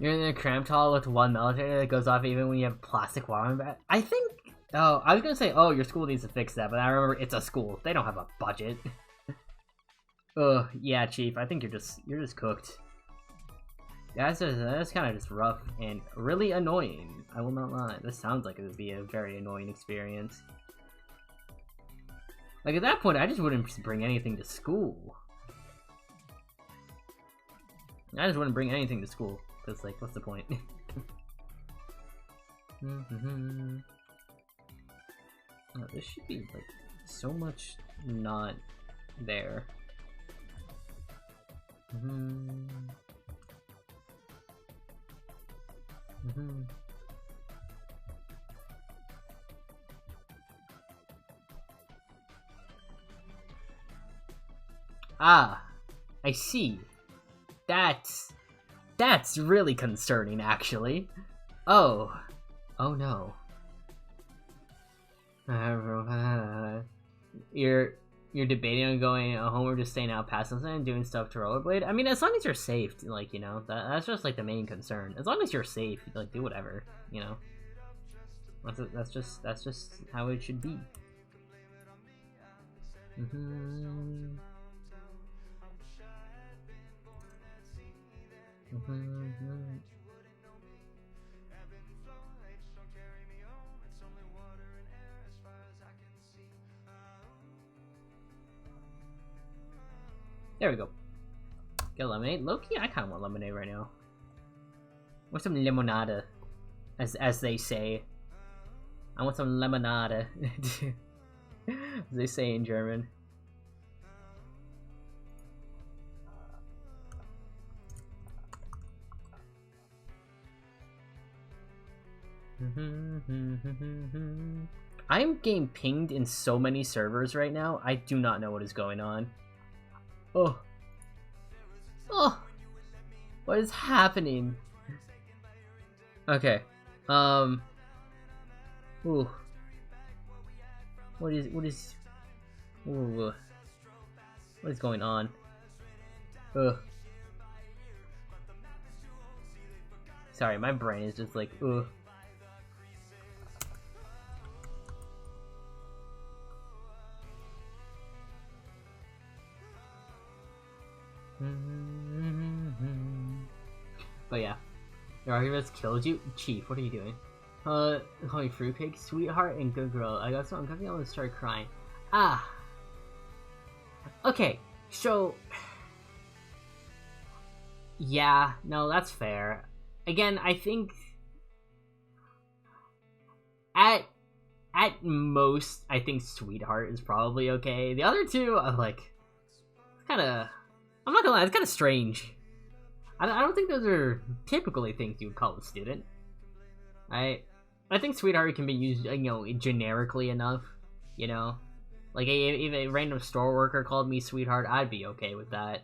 You're in a cramped hall with one military that goes off even when you have plastic water in the back. I think. Oh, I was gonna say, oh, your school needs to fix that, but I remember it's a school. They don't have a budget. Ugh, yeah, Chief. I think you're just cooked. That's kind of just rough and really annoying. I will not lie. This sounds like it would be a very annoying experience. Like at that point, I just wouldn't bring anything to school. I just wouldn't bring anything to school. Because, like, what's the point? Oh, this should be, like, so much not there. Ah, I see. That's really concerning, actually. Oh no. You're debating on going home or just staying out past something and doing stuff to rollerblade. I mean, as long as you're safe, like, you know, that's just like the main concern. As long as you're safe, like, do whatever, you know. That's just how it should be. There we go. Get lemonade. Low-key, I kind of want lemonade right now. Or some limonada, as they say. I want some lemonada, as they say in German. I'm getting pinged in so many servers right now. I do not know what is going on. Oh, what is happening? Okay, ooh, what is going on? Ugh. Sorry, my brain is just like, ugh. But yeah, your arguments killed you? Chief, what are you doing? Call me fruitcake, sweetheart, and good girl. I got something cooking, I'm gonna start crying. Ah. Okay, so... yeah, no, that's fair. Again, I think... At most, I think sweetheart is probably okay. The other two, I'm like... kinda... I'm not gonna lie, it's kinda strange. I don't think those are typically things you would call a student. I think sweetheart can be used, you know, generically enough, you know? Like, if a random store worker called me sweetheart, I'd be okay with that.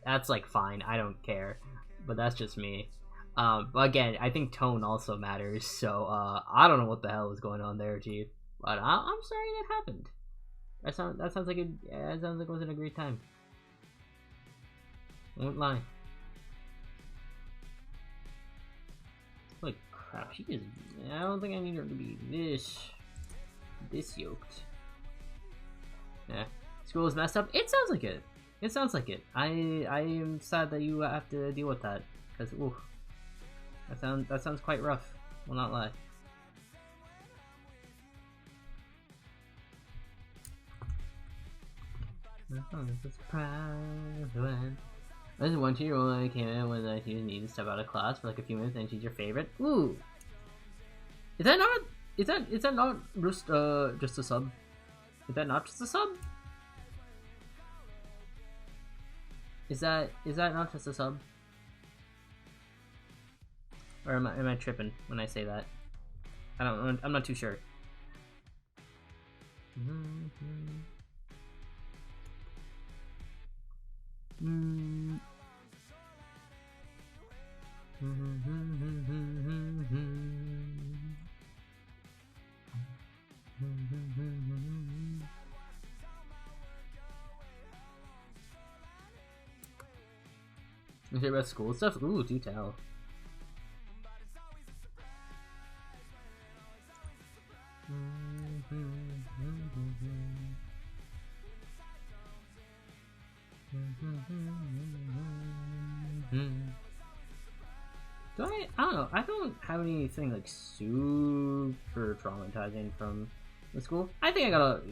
That's, like, fine. I don't care. But that's just me. But again, I think tone also matters, so, I don't know what the hell is going on there, Chief. But I'm sorry that happened. That sounds like it wasn't a great time. I won't lie. Holy crap, she is... I don't think I need her to be this yoked. Yeah. School is messed up? It sounds like it. It sounds like it. I am sad that you have to deal with that. Because, ooh. That sounds quite rough. Will not lie. I just want you when I came in when I need to step out of class for like a few minutes and she's your favorite. Ooh. Is that not just a sub? Is that not just a sub? Is that not just a sub? Or am I tripping when I say that? I'm not too sure. You hear about school stuff? Ooh, do tell. I don't know. I don't have anything like super traumatizing from the school. I think I got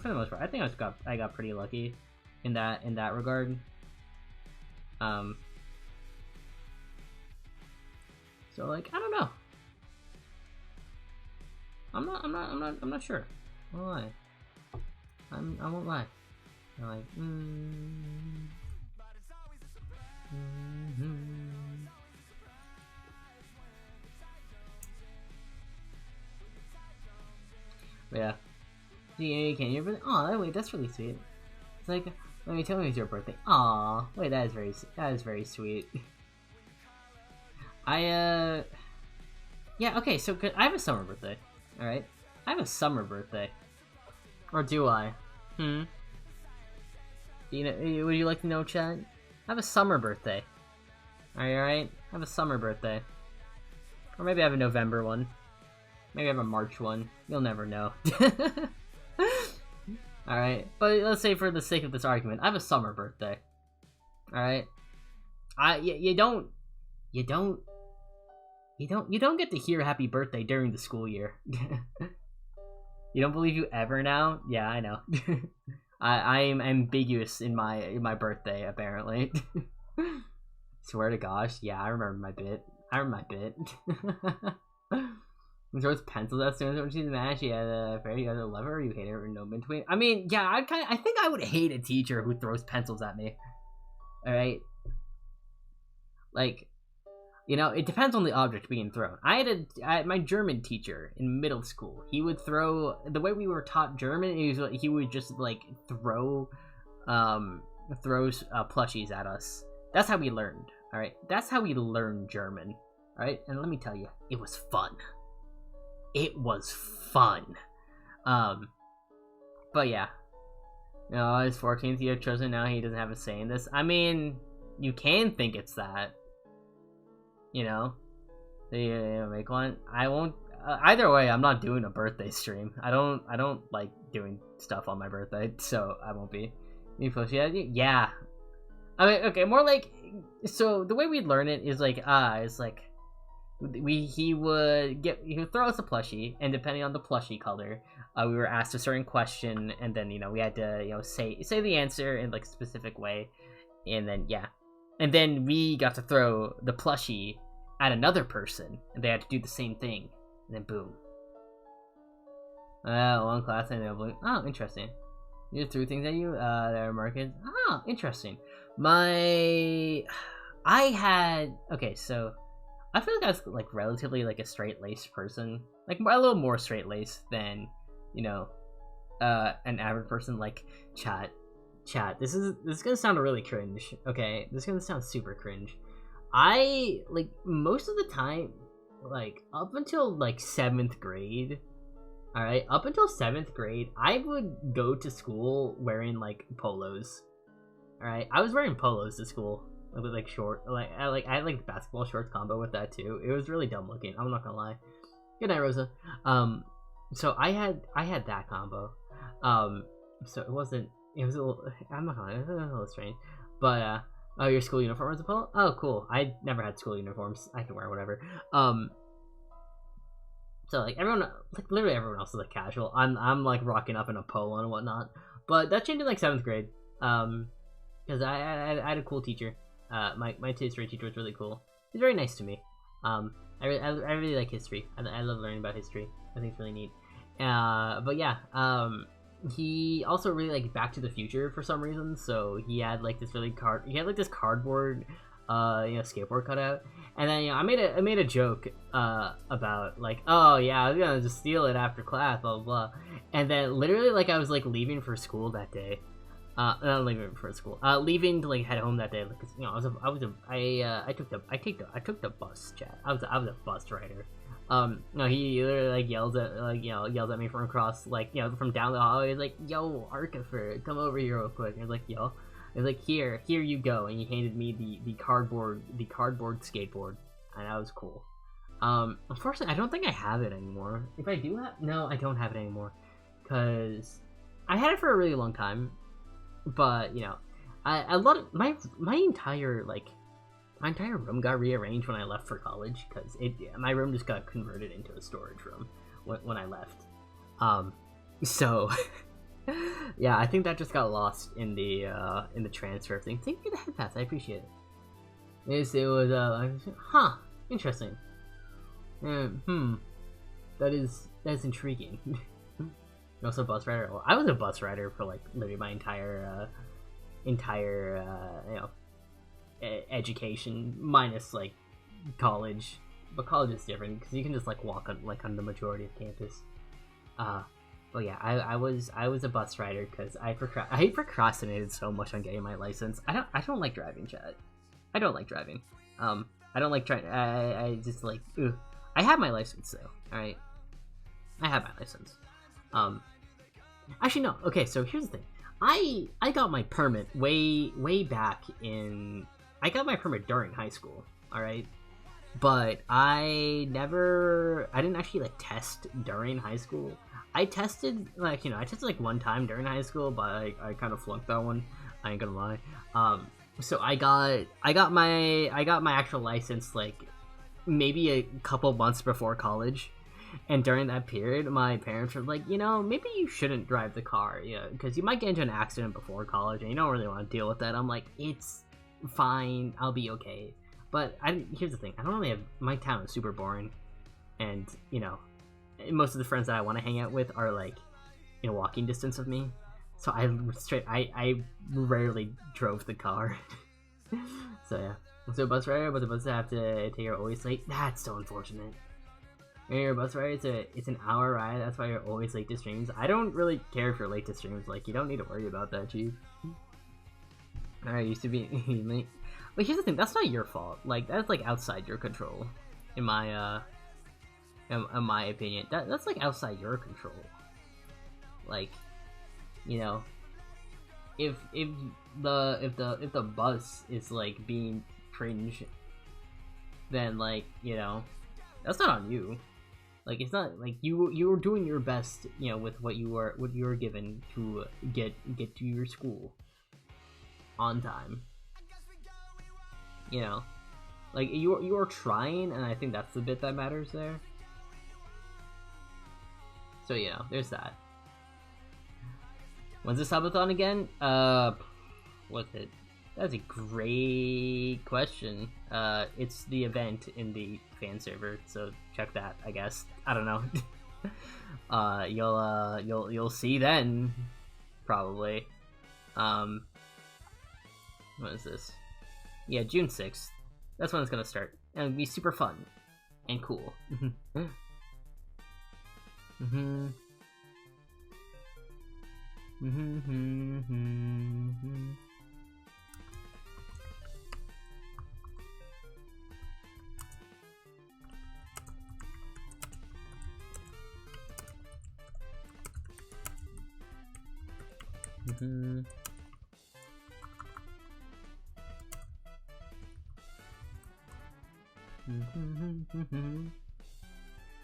for the most part, I think I got pretty lucky in that regard. So like I don't know. I'm not sure. I won't lie. I won't lie. I'm like, But yeah. You can't hear birthday? Aw, wait, that's really sweet. It's like, let me tell me it's your birthday. Aw, wait, that is very sweet. Yeah, okay, so I have a summer birthday. Alright? I have a summer birthday. Or do I? You know, would you like to know, chat? I have a summer birthday. Alright? I have a summer birthday. Or maybe I have a November one. Maybe I have a March one. You'll never know. Alright? But let's say for the sake of this argument, I have a summer birthday. Alright? You don't get to hear happy birthday during the school year. You don't believe you ever now? Yeah, I know. I am ambiguous in my birthday, apparently. Swear to gosh, yeah, I remember my bit. He throws pencils at students when she's mad. She had a very other love her. You hate her or no between. I mean, yeah, I think I would hate a teacher who throws pencils at me. All right, like, you know, it depends on the object being thrown. I had my German teacher in middle school. He would throw, the way we were taught German, he would just like throws plushies at us. That's how we learned. All right, that's how we learned German. All right, and let me tell you, it was fun. It was fun. But yeah. No, his 14th year chosen now, he doesn't have a say in this. I mean, you can think it's that. You know? They make one. I won't, either way, I'm not doing a birthday stream. I don't like doing stuff on my birthday, so I won't be. Yeah. I mean, okay, more like, so the way we'd learn it is like, he would throw us a plushie, and depending on the plushie color, we were asked a certain question, and then, you know, we had to, you know, say the answer in like a specific way, and then yeah, and then we got to throw the plushie at another person, and they had to do the same thing, and then boom. One class and oh, interesting. You just threw things at you that are marked. Oh, interesting. Okay, so I feel like I was like relatively like a straight-laced person, like a little more straight-laced than, you know, an average person. Like chat. This is gonna sound really cringe. Okay, this is gonna sound super cringe. I like most of the time, like up until like 7th grade. All right, up until 7th grade, I would go to school wearing like polos. All right, I was wearing polos to school. With like short, I had like basketball shorts combo with that too. It was really dumb looking. I'm not gonna lie. Good night, Rosa. So I had that combo. So it was a little. I'm not gonna lie. It was a little strange. But oh, your school uniform was a polo? Oh, cool. I never had school uniforms. I can wear whatever. So like everyone, like literally everyone else is like casual. I'm like rocking up in a polo and whatnot. But that changed in like 7th grade. Because I had a cool teacher. My history teacher was really cool. He's very nice to me. I really like history. I love learning about history. I think it's really neat. But yeah. he also really liked Back to the Future for some reason, so he had like this cardboard skateboard cutout. And then I made a joke about like, oh yeah, I was gonna just steal it after class, blah blah blah. And then literally like I was like leaving for school that day. Not leaving for school. Leaving to like head home that day because I took the bus, chat. I was a bus rider. No, he literally like yells at me from across from down the hallway. He's like, "Yo, Archifer, come over here real quick." And I was like, "Yo." He's like, here you go, and he handed me the cardboard skateboard, and that was cool. Unfortunately, I don't think I have it anymore. If I do have, no, I don't have it anymore, cause I had it for a really long time, but I love it. My entire room got rearranged when I left for college, cause my room just got converted into a storage room when I left. So. Yeah, I think that just got lost in the transfer thing. Thank you for the head pass, I appreciate it. It was interesting. That's intriguing. You're also a bus rider. Well, I was a bus rider for like literally my entire education, minus like college. But college is different because you can just like walk on the majority of campus. But yeah, I was a bus rider because I procrastinated so much on getting my license. I don't like driving, chat. I don't like driving. I don't like trying. I just like. Ugh. I have my license though. All right, I have my license. Actually no. Okay, so here's the thing. I got my permit way back in. I got my permit during high school. All right. But I didn't actually like test during high school. I tested like one time during high school, but I kind of flunked that one. I ain't gonna lie. So I got my actual license like maybe a couple months before college, and during that period, my parents were like, maybe you shouldn't drive the car, because you might get into an accident before college, and you don't really want to deal with that. I'm like, it's fine, I'll be okay. But here's the thing, I don't really have, my town is super boring, and most of the friends that I want to hang out with are like in walking distance of me, so I rarely drove the car. So yeah, so a bus rider, but the bus have to take her always late. That's so unfortunate. When you're a bus rider, it's an hour ride. That's why you're always late to streams. I don't really care if you're late to streams. Like, you don't need to worry about that, chief. I used to be late. But here's the thing, that's not your fault. Like, that's like outside your control, in my opinion. That's like outside your control. Like, if the bus is like being cringe, then like that's not on you. Like, it's not like you're doing your best, with what you are given to get to your school on time. Like you are trying, and I think that's the bit that matters there. So there's that. When's the subathon again? What's it? That's a great question. It's the event in the fan server, so check that, I guess. I don't know. You'll see then, probably. What is this? Yeah, June 6th. That's when it's gonna start. And it'll be super fun and cool.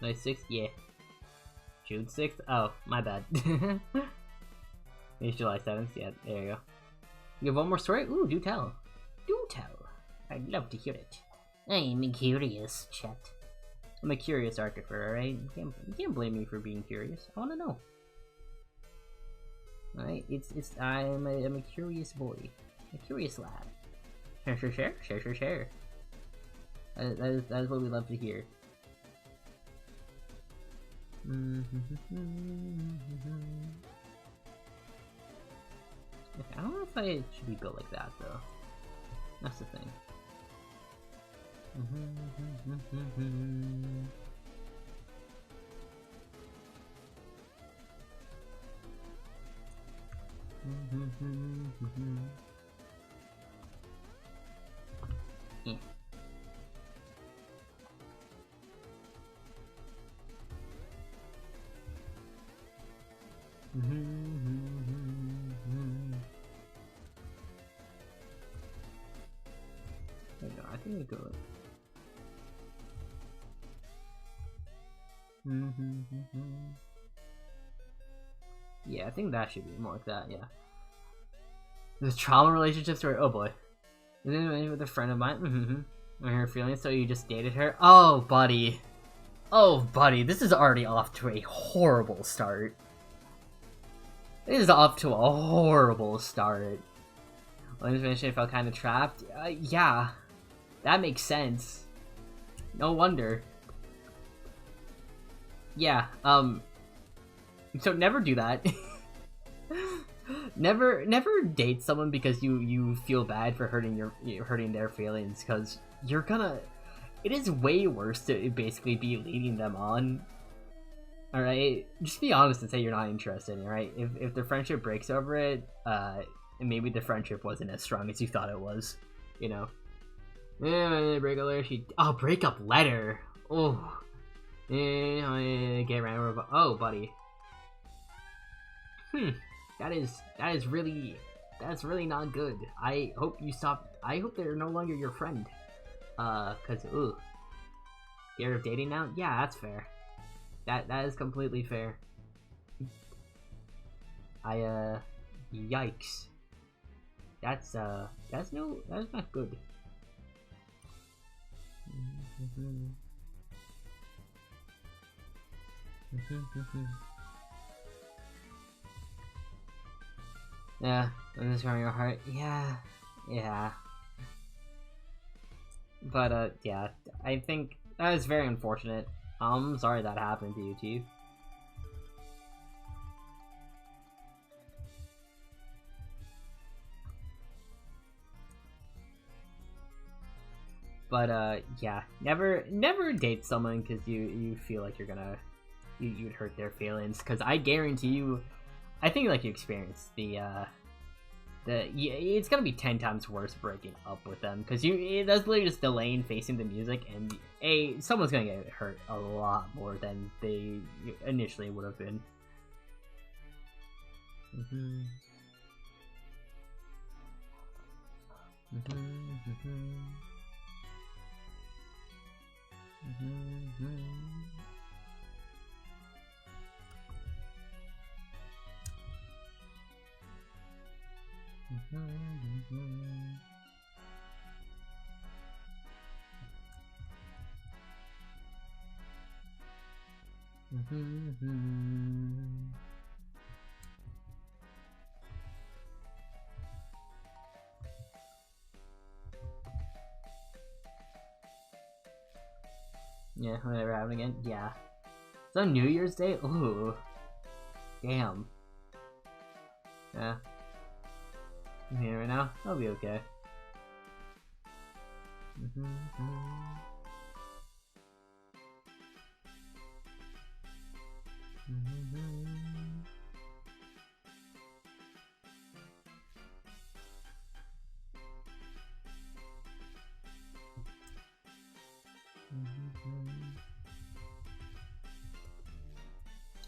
Nice 6th? Yeah. June 6th? Oh, my bad. It's July 7th? Yeah, there you go. You have one more story? Ooh, do tell. Do tell. I'd love to hear it. I'm curious, chat. I'm a curious archifer, alright? You can't blame me for being curious. I wanna know. Alright, I'm a curious boy. A curious lad. Share. That is what we love to hear. Okay, I don't know if I should be built like that though. That's the thing. Yeah. Wait, no, I think we go. Yeah, I think that should be more like that. Yeah. The trauma relationship story. Oh boy. With a friend of mine. When her feelings, so you just dated her. Oh, buddy. Oh, buddy. This is already off to a horrible start. This is off to a horrible start. When I mentioned I felt kind of trapped. Yeah. That makes sense. No wonder. Yeah, so never do that. never date someone because you feel bad for hurting their feelings, because you're gonna... It is way worse to basically be leading them on. Alright? Just be honest and say you're not interested, alright? If the friendship breaks over it, maybe the friendship wasn't as strong as you thought it was, you know? Breakup letter, breakup letter! Oh. Get around. Oh, buddy. That's really not good. I hope you stop. I hope they're no longer your friend. Cause scared of dating now? Yeah, that's fair. That is completely fair. Yikes. That's not good. Yeah, I'm just your heart. Yeah. But yeah, I think that is very unfortunate. I'm sorry that happened to you, Chief. But yeah, never date someone because you feel like you'd hurt their feelings. Because I guarantee you, I think like you experienced it's gonna be 10 times worse breaking up with them, because that's literally just delaying facing the music, and someone's gonna get hurt a lot more than they initially would have been. Yeah, whatever happened again? Yeah. So New Year's Day? Ooh. Damn. Yeah. I'm here right now. I'll be okay.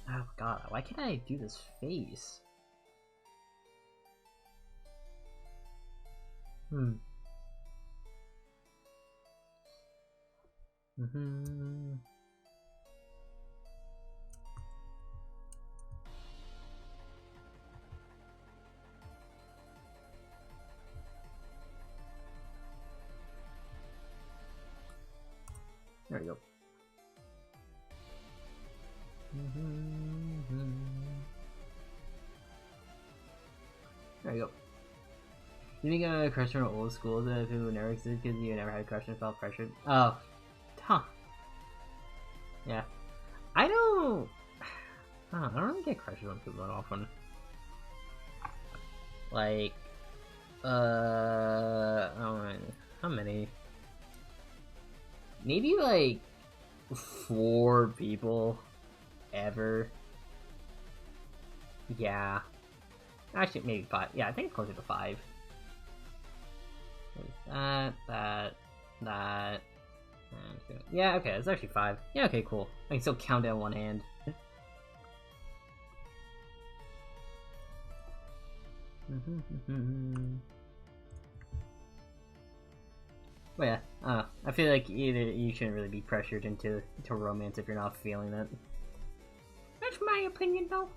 Oh god, why can't I do this face? There we go. There you go. You think a crush from old school that people never existed because you never had a crush and felt pressured? Oh. Huh. Yeah. I don't really get crushes on people that often. Like, how many? Maybe like 4 people ever. Yeah. Actually, maybe 5. Yeah, I think closer to 5. That. And yeah, okay, it's actually 5. Yeah, okay, cool. I can still count down one hand. But yeah, I feel like either you shouldn't really be pressured into romance if you're not feeling it. That's my opinion, though.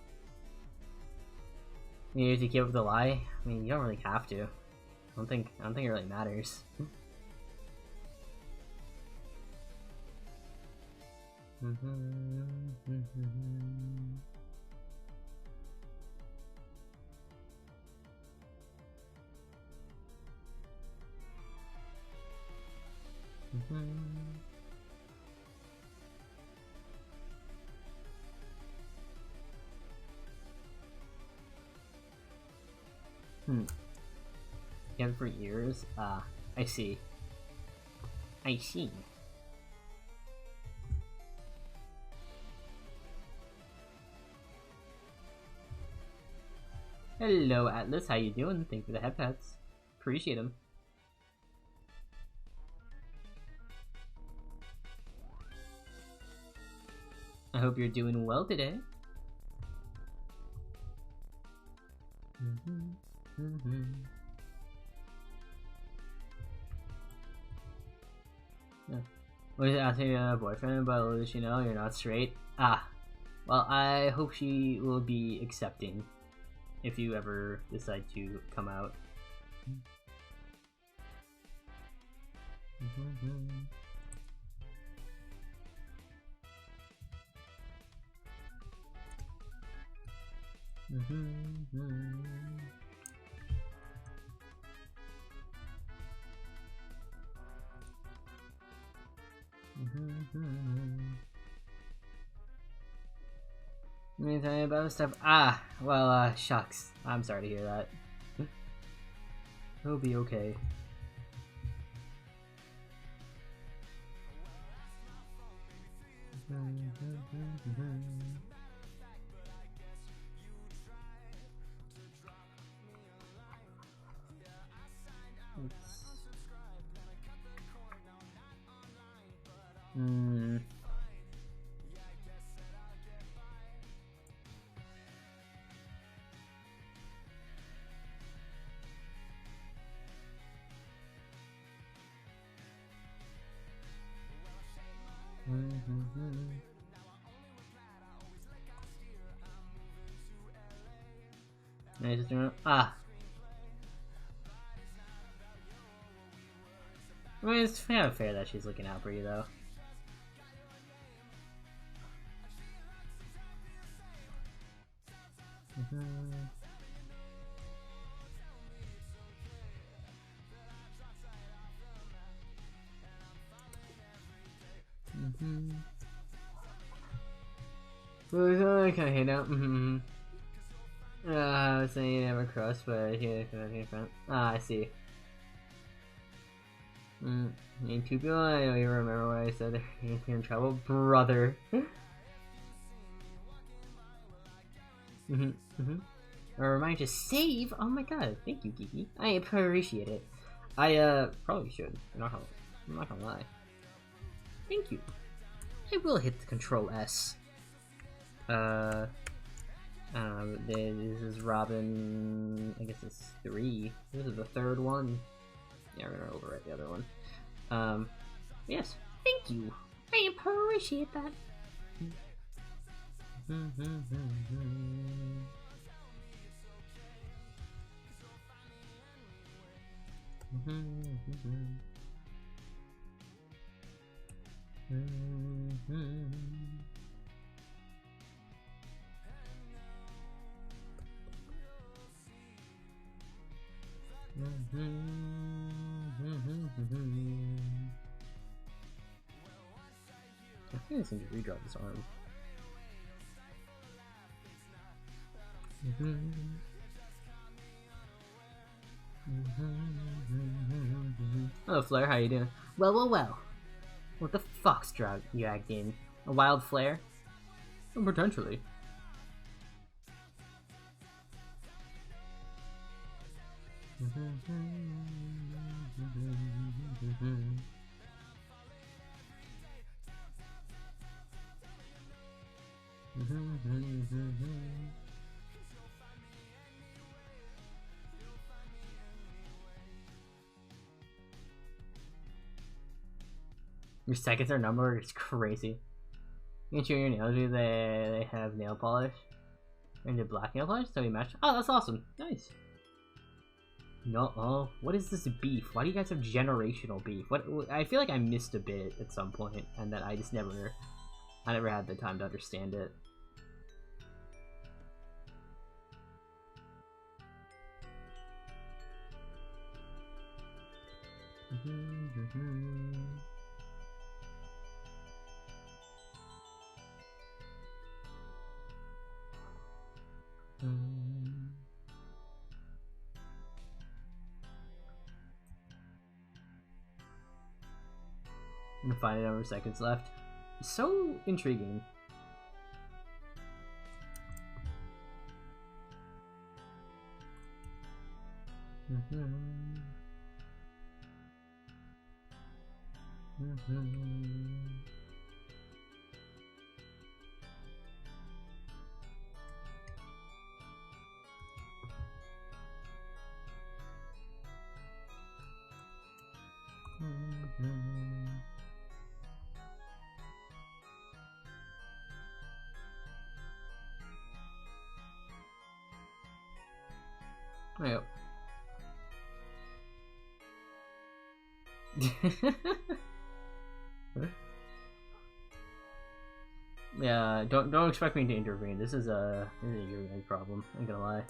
You need to keep up the lie. I mean, you don't really have to. I don't think it really matters. Yeah, for years. I see. I see. Hello, Atlas. How you doing? Thank you for the head pets. Appreciate them. I hope you're doing well today. Yeah. Was asking your boyfriend, but little does she know you're not straight. Ah, well, I hope she will be accepting if you ever decide to come out. Let me tell you about stuff. Ah, well, shucks. I'm sorry to hear that. He'll be okay. I just don't know. I mean, it's kind of fair that she's looking out for you, though. Well, I kind of hate out. I was saying you never cross, but here, in front. Ah, I see. You two people, I know you remember what I said. You're in trouble, brother. Or remind you to save. Oh my god, thank you, Geeky. I appreciate it. I probably should. I'm not gonna lie. Thank you. I will hit the Control S. I don't know. This is Robin. I guess it's 3. This is the 3rd one. Yeah, we're gonna overwrite the other one. Yes. Thank you. I appreciate that. I think I just need to redraw this arm. Hello, Flare. How you doing? Well. What the fuck's dragged in? A wild flare? Oh, potentially. Your seconds are numbered. It's crazy. You can show your nails. They have nail polish. And the black nail polish, so we match. Oh, that's awesome. Nice. No, what is this beef? Why do you guys have generational beef? What? I feel like I missed a bit at some point, and that I just never had the time to understand it. I'm gonna find it over seconds left. So intriguing. Yep. Yeah, don't expect me to intervene. This is your guys' problem. I'm gonna lie.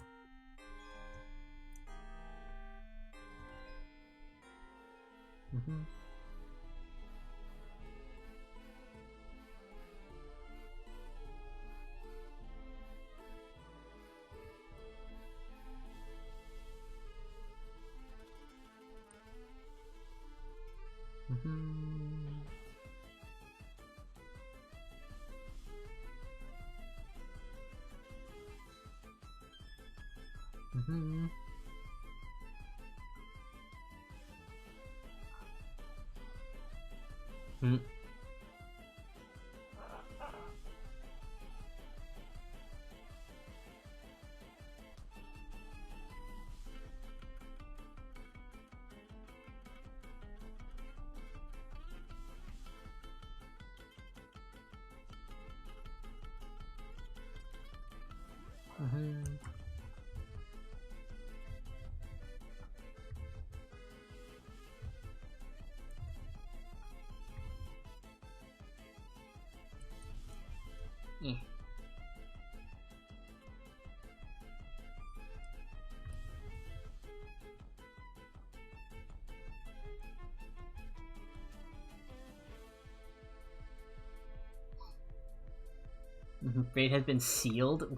Fate has been sealed?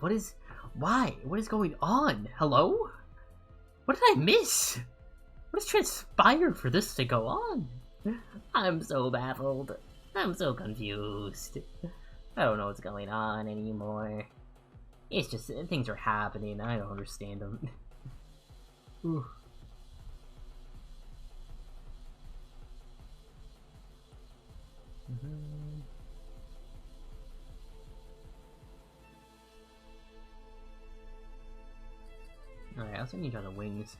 Why? What is going on? Hello? What did I miss? What has transpired for this to go on? I'm so baffled. I'm so confused. I don't know what's going on anymore. It's just, things are happening, I don't understand them. Ooh. Alright, I also need on the wings.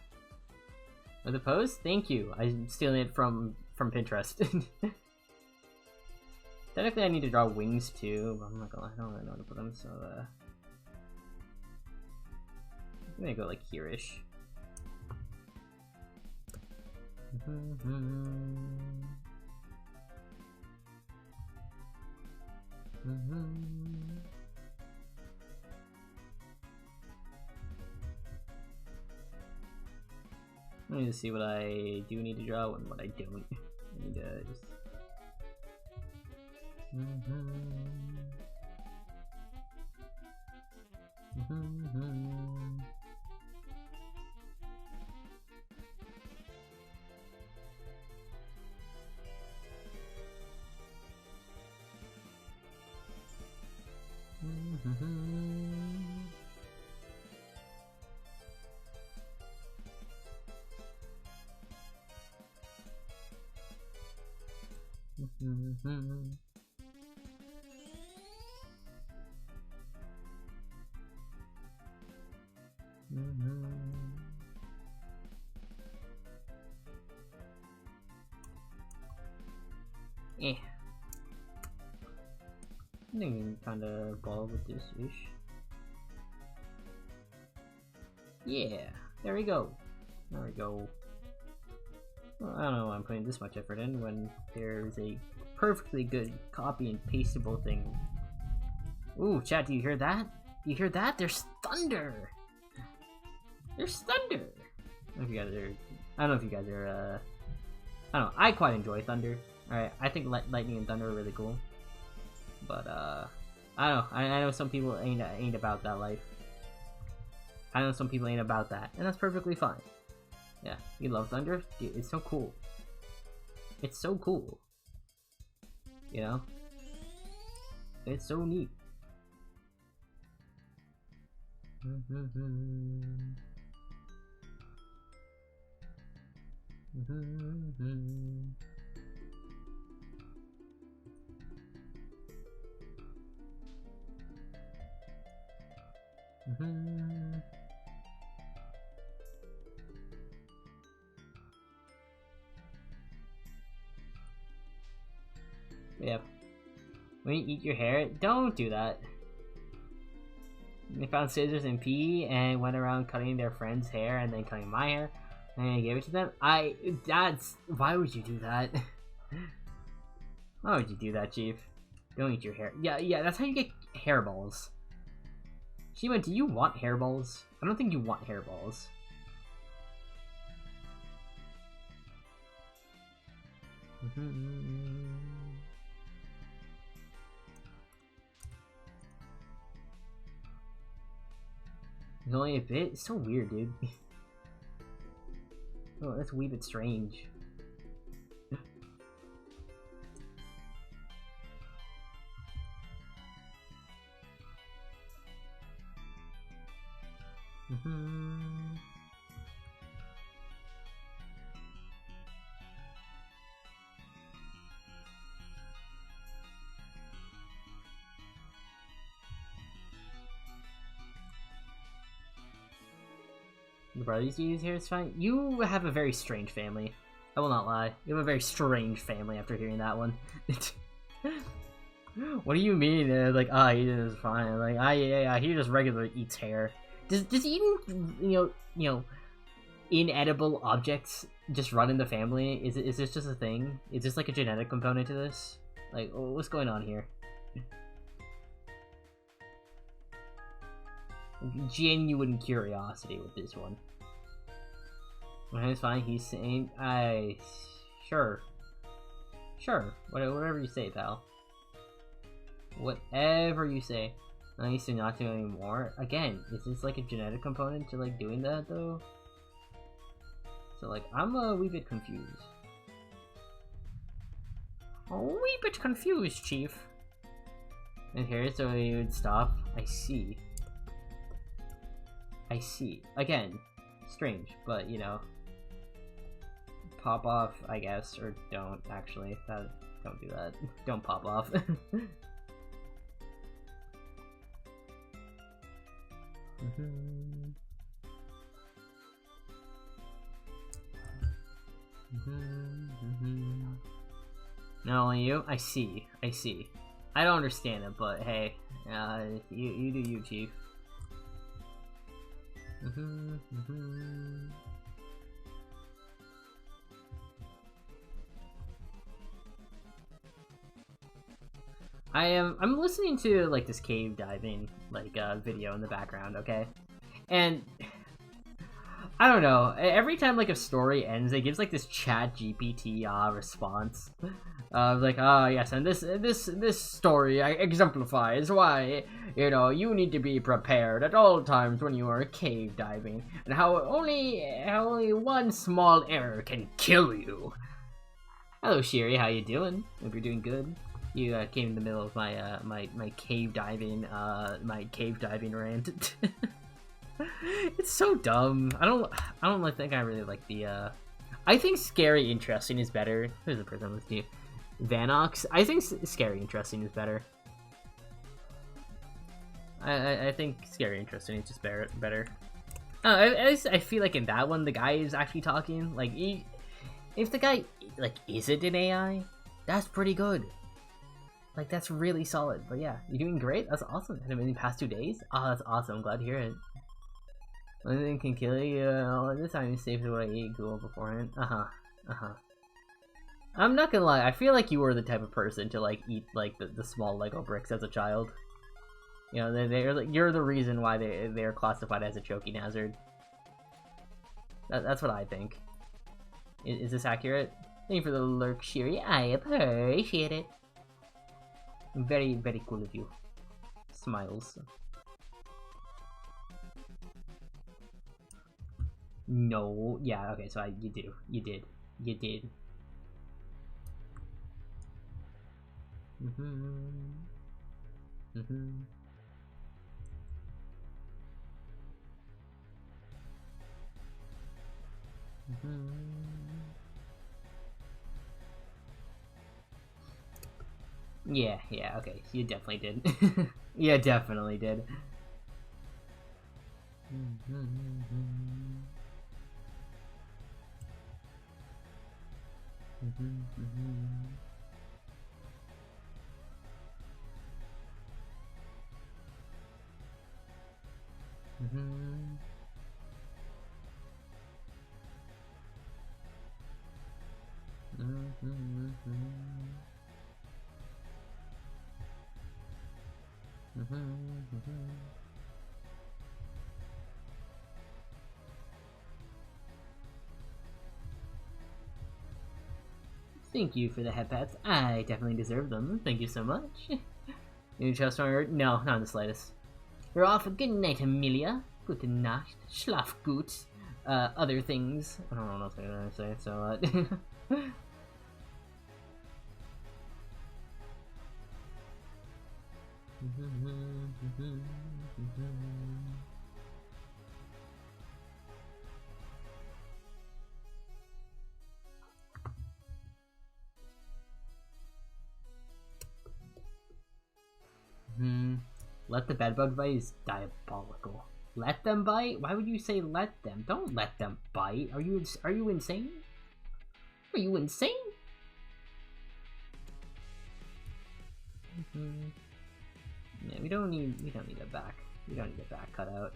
Are the pose? Thank you. I'm stealing it from Pinterest. Technically I need to draw wings too, but I'm not gonna, I don't really know how to put them, so I'm gonna go like here-ish. I need to see what I do need to draw and what I don't. I need to just... Eh. I think we can kind of ball with this ish. Yeah, there we go. There we go. Well, I don't know why I'm putting this much effort in when there's a perfectly good copy and pastable thing. Ooh, chat, do you hear that? Do you hear that? There's thunder! There's thunder! I don't know if you guys are... I don't know if you guys are, I don't know, I quite enjoy thunder. Alright, I think lightning and thunder are really cool. But, I don't know, I know some people ain't about that life. I know some people ain't about that, and that's perfectly fine. Yeah, you love thunder? Dude, it's so cool. It's so cool. You know? It's so neat. Yep. When you eat your hair, don't do that. They found scissors in pee and went around cutting their friend's hair and then cutting my hair and I gave it to them. Why would you do that? Why would you do that, Chief? Don't eat your hair. Yeah, that's how you get hairballs. Shima, do you want hairballs? I don't think you want hairballs. It's only a bit? It's so weird, dude. Oh, that's a wee bit strange. Your brothers use here is fine. You have a very strange family. I will not lie. You have a very strange family after hearing that one. What do you mean? Like, he is fine. Like, yeah, he just regularly eats hair. Does eating, you know, inedible objects just run in the family? Is this just a thing? Is this like a genetic component to this? Like, what's going on here? Genuine curiosity with this one. Well, it's fine. He's saying, sure, whatever you say, pal. Whatever you say. I used to not do anymore. Again, is this like a genetic component to like doing that though? So like, I'm a wee bit confused. A wee bit confused, Chief. And here, so you would stop. I see. Again, strange, but you know, pop off, I guess, or don't actually. Don't do that. Don't pop off. Not only you, I see. I don't understand it, but hey, you do you, Chief. I'm listening to like this cave diving like video in the background, okay? And I don't know, every time like a story ends, it gives like this chat GPT response. Like, yes, and this story exemplifies why, you know, you need to be prepared at all times when you are cave diving, and how only one small error can kill you. Hello, Shiri, how you doing? Hope you're doing good. You came in the middle of my my cave diving rant. It's so dumb. I don't think I really like the. I think scary interesting is better. Who's the person with you? Vanox. I think scary interesting is better. I think scary interesting is just better. I feel like in that one the guy is actually talking. Like if the guy like isn't an AI, that's pretty good. Like that's really solid. But yeah, you're doing great. That's awesome. Had it been the past 2 days? Oh, that's awesome. I'm glad to hear it. One thing can kill you. All this time you saved what I ate cool beforehand. I'm not gonna lie. I feel like you were the type of person to like eat like the small Lego bricks as a child. You know, they're like, you're the reason why they're classified as a choking hazard. That's what I think. Is this accurate? Thank you for the lurk, Shiri. I appreciate it. Very, very cool of you. Smiles. No, yeah, okay, so you did. Yeah, okay, you definitely did. Yeah, definitely did. Thank you for the head pats. I definitely deserve them. Thank you so much. You trust my word? No, not in the slightest. You're off. Good night, Amelia. Gute Nacht. Schlaf gut. Other things. I don't know what else I'm gonna say, so, Let the bedbug bite is diabolical. Let them bite? Why would you say let them? Don't let them bite. Are you insane? Are you insane? Yeah, we don't need a back. We don't need a back cutout.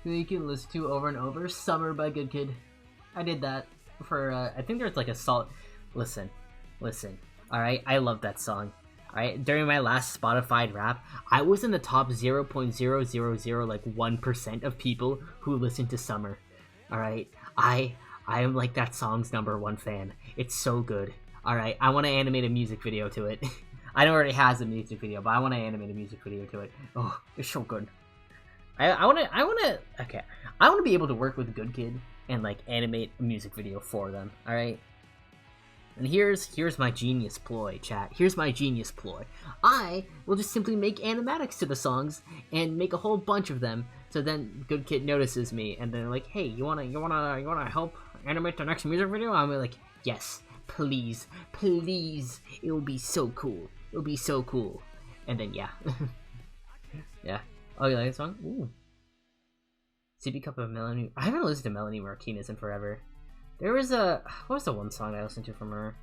You can listen to over and over. Summer by Good Kid. I did that for I think there's like a salt. Listen. Alright, I love that song. Alright, during my last Spotify rap, I was in the top 0.000 like 1% of people who listen to Summer. All right, I am like that song's #1 fan. It's so good. All right, I want to animate a music video to it. I know it already has a music video, but I want to animate a music video to it. Oh, it's so good. I want to. Okay, I want to be able to work with Good Kid and like animate a music video for them. All right. And here's my genius ploy, chat. Here's my genius ploy. I will just simply make animatics to the songs and make a whole bunch of them. So then Good Kid notices me, and they're like, "Hey, you wanna help animate the next music video?" I'm like, "Yes, please, please. It will be so cool. It will be so cool." And then yeah, yeah. Oh, you like that song? Ooh. CB Cup of Melanie. I haven't listened to Melanie Martinez in forever. There was what was the one song I listened to from her?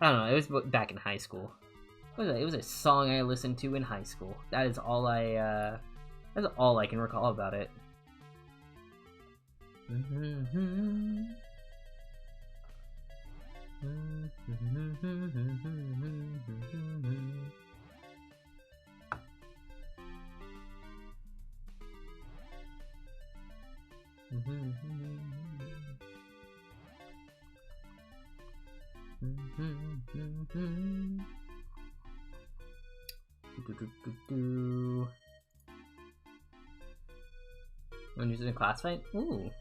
I don't know. It was back in high school. It was a song I listened to in high school. That is all that's all I can recall about it. When using a class fight? Ooh.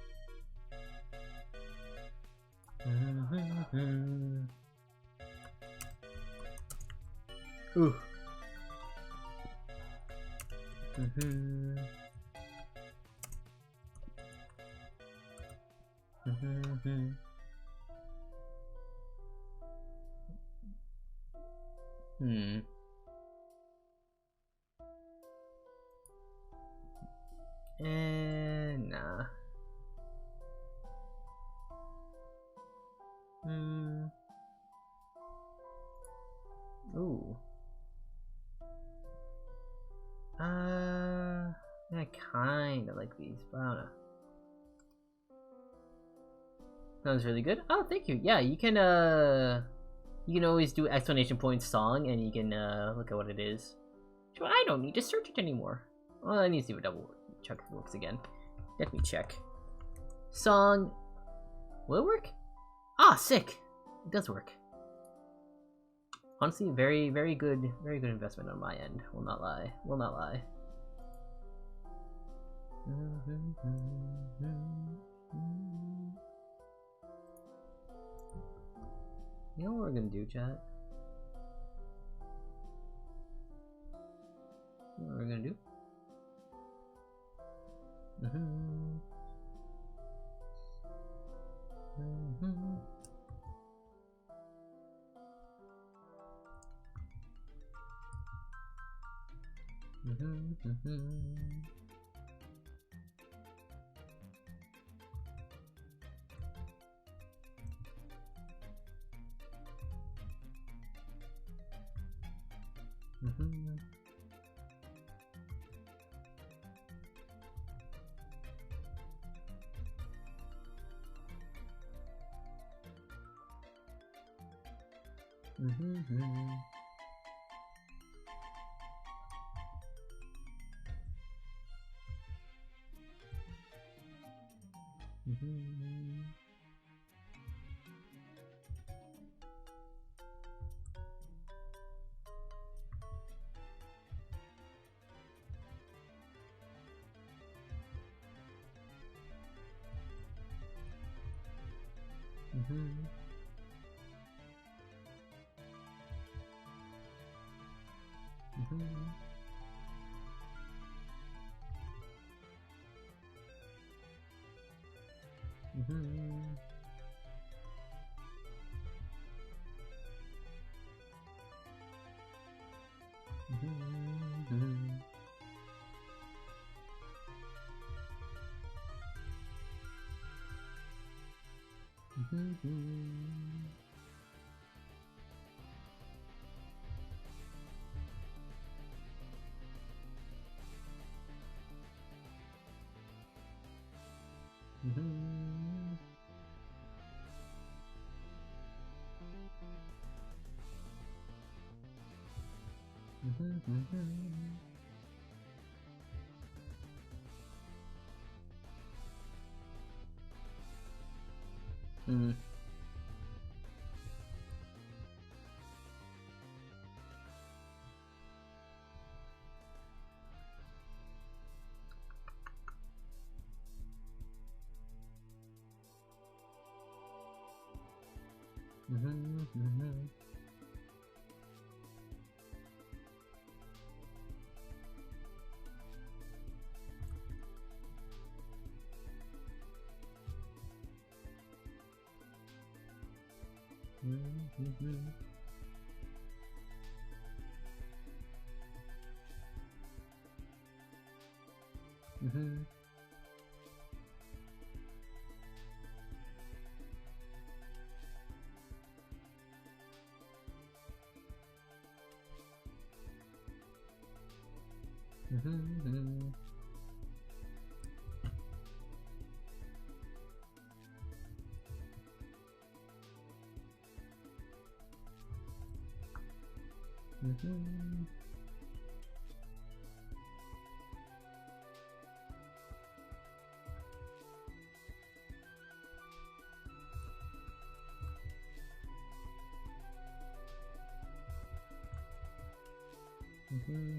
Ooh. Nah. Ooh. I kind of like these, but I don't know. Sounds really good. Oh, thank you. Yeah, you can always do exclamation point song, and you can look at what it is. So I don't need to search it anymore. Well, I need to do a double check if it works again. Let me check. Song. Will it work? Ah, sick. It does work. Honestly, very, very good investment on my end. Will not lie. Will not lie. You know what we're gonna do, chat? You know what we're gonna do? Mm. Mm-hmm, mm-hmm. Mm-hmm. Mm-hmm. Mm-hmm. Mm-hmm. Mm-hmm.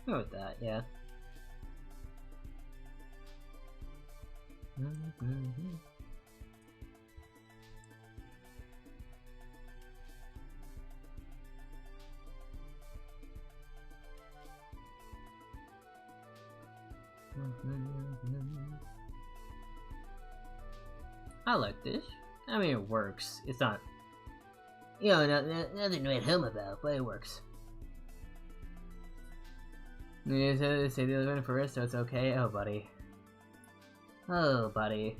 Go with that, yeah. Mm-hmm. Mm-hmm. I like this. I mean, it works. It's not, you know, nothing to write home about, but it works. You say the other one first, so it's okay. Oh, buddy. Oh, buddy.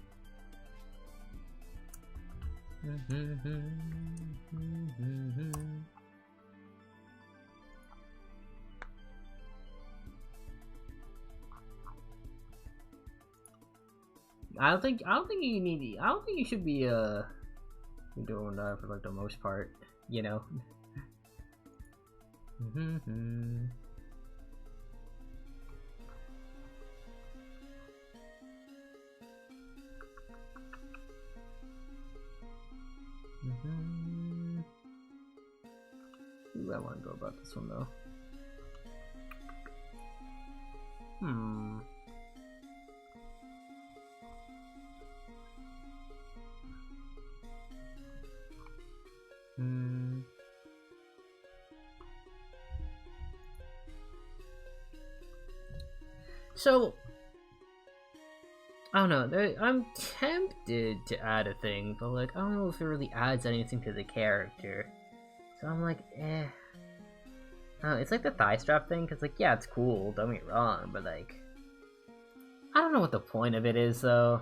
I don't think you need. I don't think you should be doing that for like the most part. You know. Ooh, I want to go about this one though. So, I don't know. I'm tempted to add a thing, but like I don't know if it really adds anything to the character. So I'm like, eh. It's like the thigh strap thing, because like, yeah, it's cool, don't get me wrong, but like, I don't know what the point of it is, though.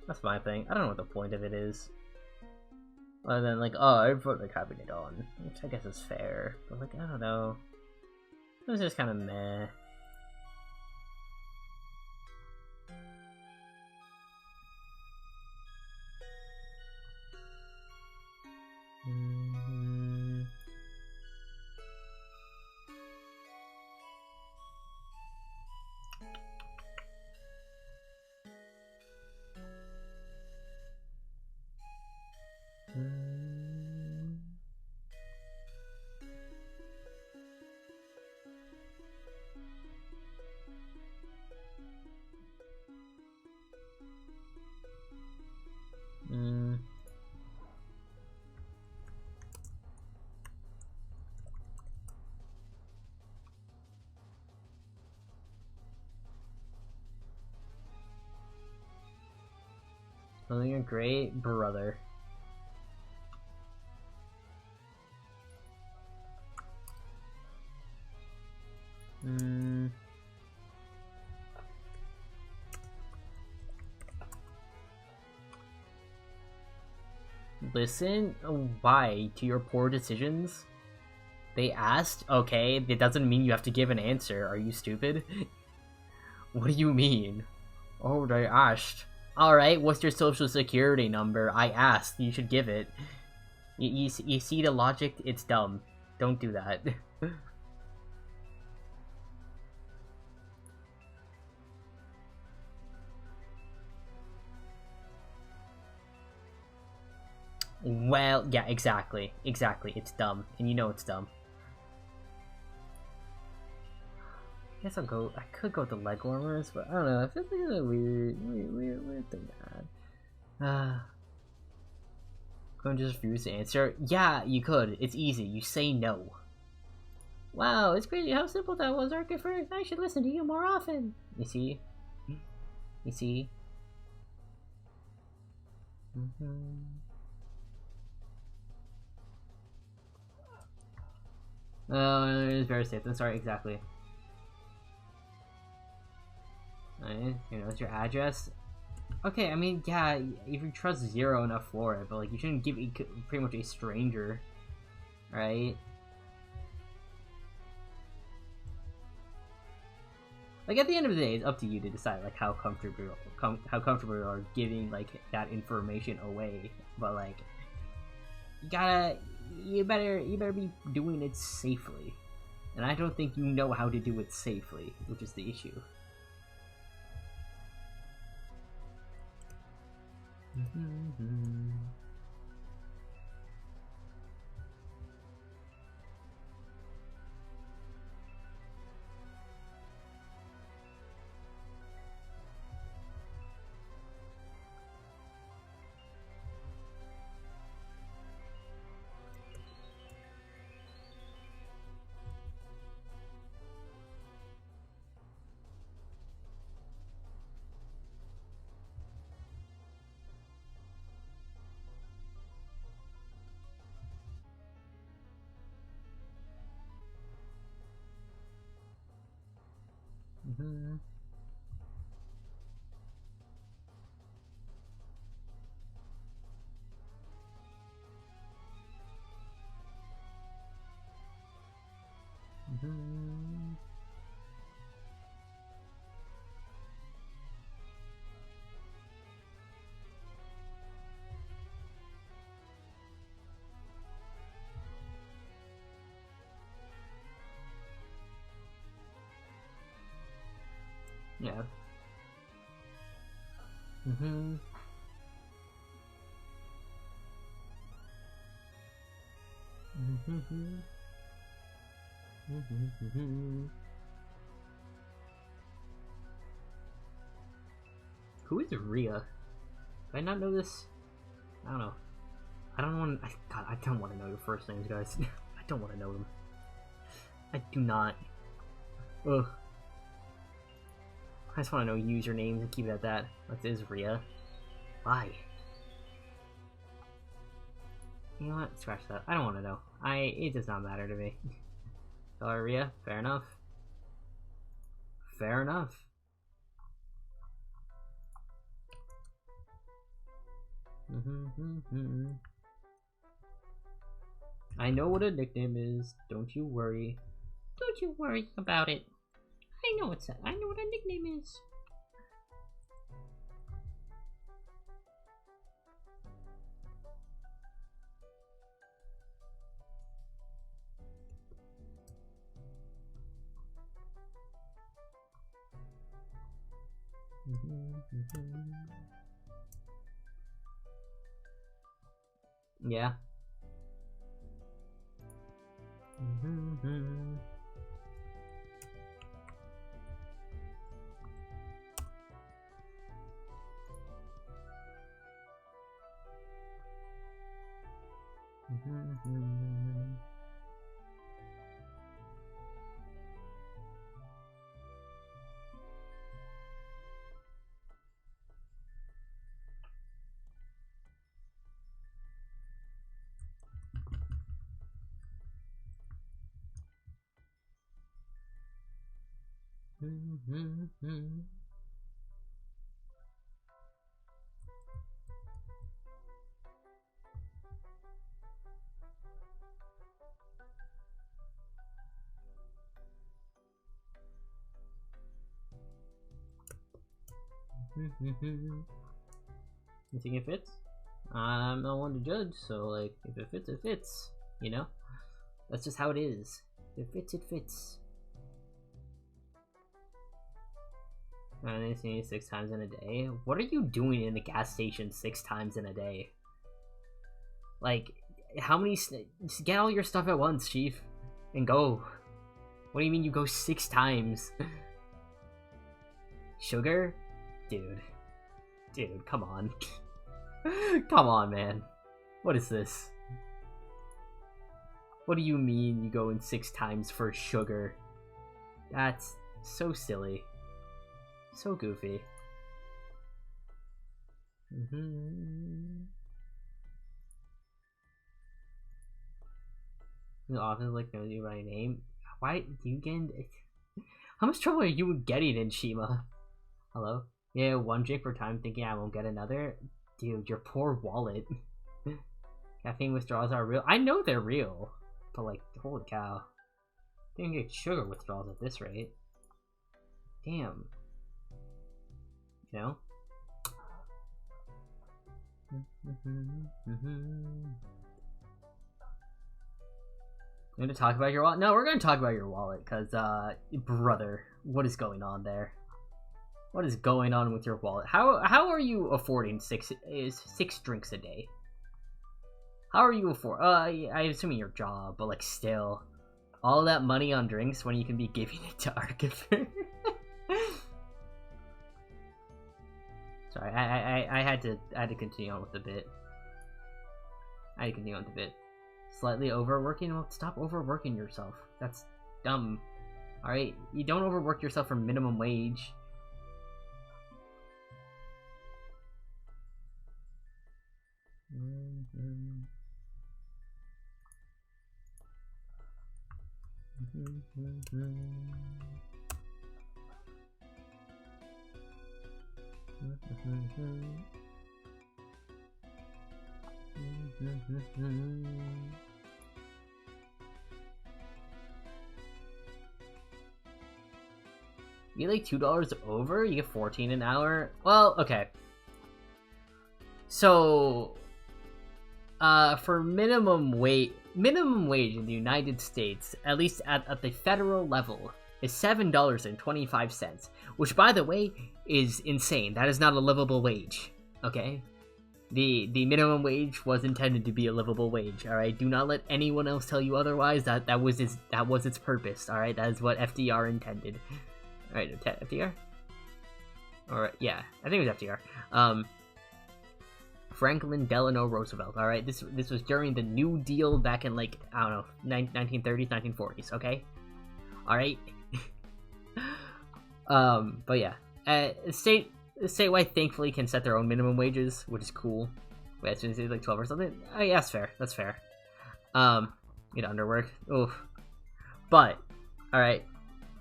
That's my thing. I don't know what the point of it is. Other than like, oh, I put like having it on, which I guess is fair, but like, I don't know. It was just kind of meh. Something a great brother. Listen, why? To your poor decisions? They asked? Okay, it doesn't mean you have to give an answer. Are you stupid? What do you mean? Oh, they asked. Alright, what's your social security number? I asked. You should give it. You see the logic? It's dumb. Don't do that. Well, yeah, exactly. Exactly. It's dumb. And you know it's dumb. I guess I'll go. I could go with the leg warmers, but I don't know. I feel like it's a weird thing to add. Couldn't just refuse to answer? Yeah, you could. It's easy. You say no. Wow, it's crazy how simple that was, Archifer. I should listen to you more often. You see? You see? Oh, it is very safe. I'm sorry, exactly. You know, it's your address. Okay, I mean, yeah, if you trust zero enough for it, but like, you shouldn't give it pretty much a stranger, right? Like, at the end of the day, it's up to you to decide like how comfortable you are giving like that information away. But like, you better be doing it safely, and I don't think you know how to do it safely, which is the issue. Yeah. Who is Rhea? Do I not know this? I don't know. I don't want. God, I don't want to know your first names, guys. I don't want to know them. I do not. Ugh. I just want to know usernames and keep it at that. What is Rhea? Why? You know what? Scratch that. I don't want to know. It does not matter to me. Sorry, Rhea. Fair enough. Fair enough. I know what a nickname is. Don't you worry. Don't you worry about it. I know what a nickname is. Yeah. You think it fits? I'm not one to judge, so like, if it fits, it fits. You know? That's just how it is. If it fits, it fits. I see you 6 times in a day. What are you doing in the gas station 6 times in a day? Like, how many... Get all your stuff at once, Chief. And go. What do you mean you go 6 times? Sugar? Dude. Dude, come on. Come on, man. What is this? What do you mean you go in 6 times for sugar? That's so silly. So goofy. The office like knows you by name. Why you getting? How much trouble are you getting in Shima? Hello? Yeah, 1 drink per time thinking I won't get another? Dude, your poor wallet. Caffeine withdrawals are real. I know they're real. But like, holy cow. Didn't get sugar withdrawals at this rate. Damn. You know? We're gonna talk about your wallet? No, we're gonna talk about your wallet, cause, brother, what is going on there? What is going on with your wallet? How are you affording six drinks a day? How are you I assuming your job, but like still, all that money on drinks when you can be giving it to Archiver. Sorry, I had to continue on with the bit. I had to continue on with the bit. Slightly overworking? Well, stop overworking yourself. That's dumb. Alright? You don't overwork yourself for minimum wage. You get like $2 over? You get 14 an hour? Well, okay. So, for minimum wage in the United States, at least at the federal level, is $7.25, which, by the way, is insane. That is not a livable wage, okay? The minimum wage was intended to be a livable wage, alright? Do not let anyone else tell you otherwise. That was its purpose, alright? That is what FDR intended. Alright, FDR? Or, yeah, I think it was FDR. Franklin Delano Roosevelt, alright? This was during the New Deal back in, like, I don't know, 1930s, 1940s, okay? Alright? But yeah. Statewide thankfully can set their own minimum wages, which is cool. Wait, I should say like 12 or something? Oh yeah, that's fair, that's fair. Get underwork. Oof. But, alright.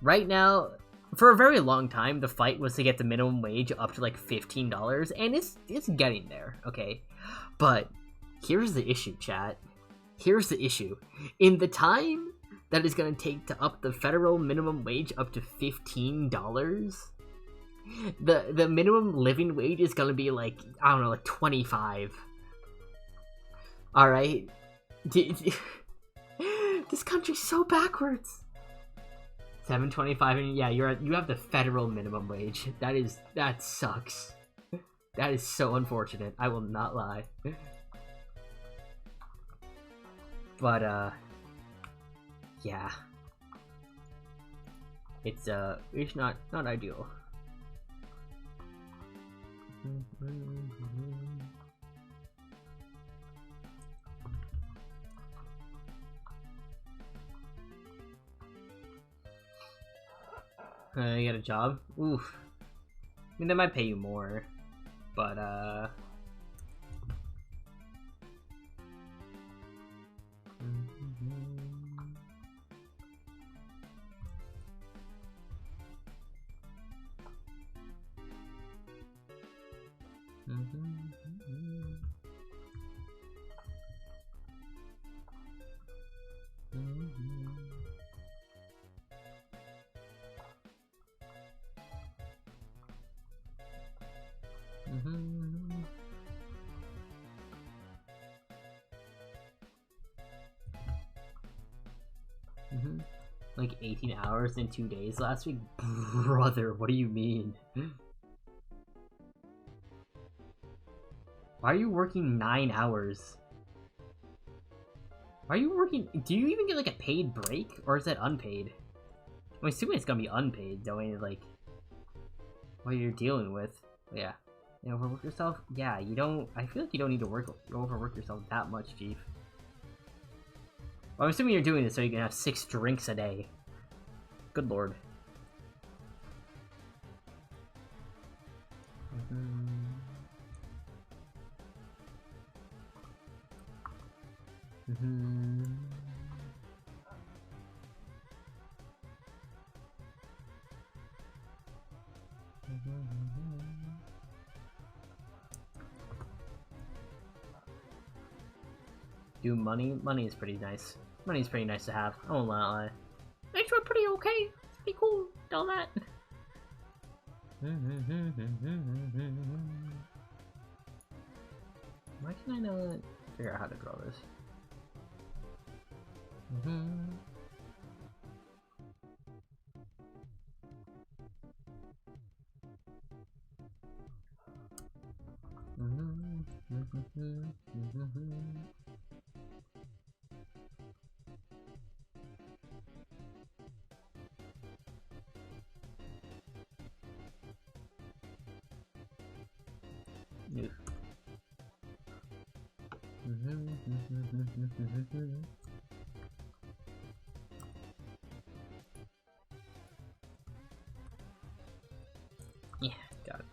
Right now, for a very long time, the fight was to get the minimum wage up to like $15, and it's getting there, okay? But here's the issue, chat. Here's the issue. In the time that is going to take to up the federal minimum wage up to $15, the minimum living wage is going to be like, I don't know, like 25. Alright? This country's so backwards. 7.25, and yeah, you have the federal minimum wage. That sucks. That is so unfortunate. I will not lie. But yeah, it's not ideal. You got a job? Oof. I mean, they might pay you more, but like 18 hours in 2 days last week? Brother, what do you mean? Why are you working 9 hours? Are you working? Do you even get like a paid break, or is that unpaid? I'm assuming it's gonna be unpaid, knowing like what you're dealing with. Yeah. You overwork yourself? Yeah, you don't. I feel like you don't need to overwork yourself that much, Chief. Well, I'm assuming you're doing this so you can have 6 drinks a day. Good lord. Do money? Money is pretty nice. Money is pretty nice to have. I won't lie. Actually, pretty okay. It's pretty cool. All that. Why can I not figure out how to draw this? Yeah, got it.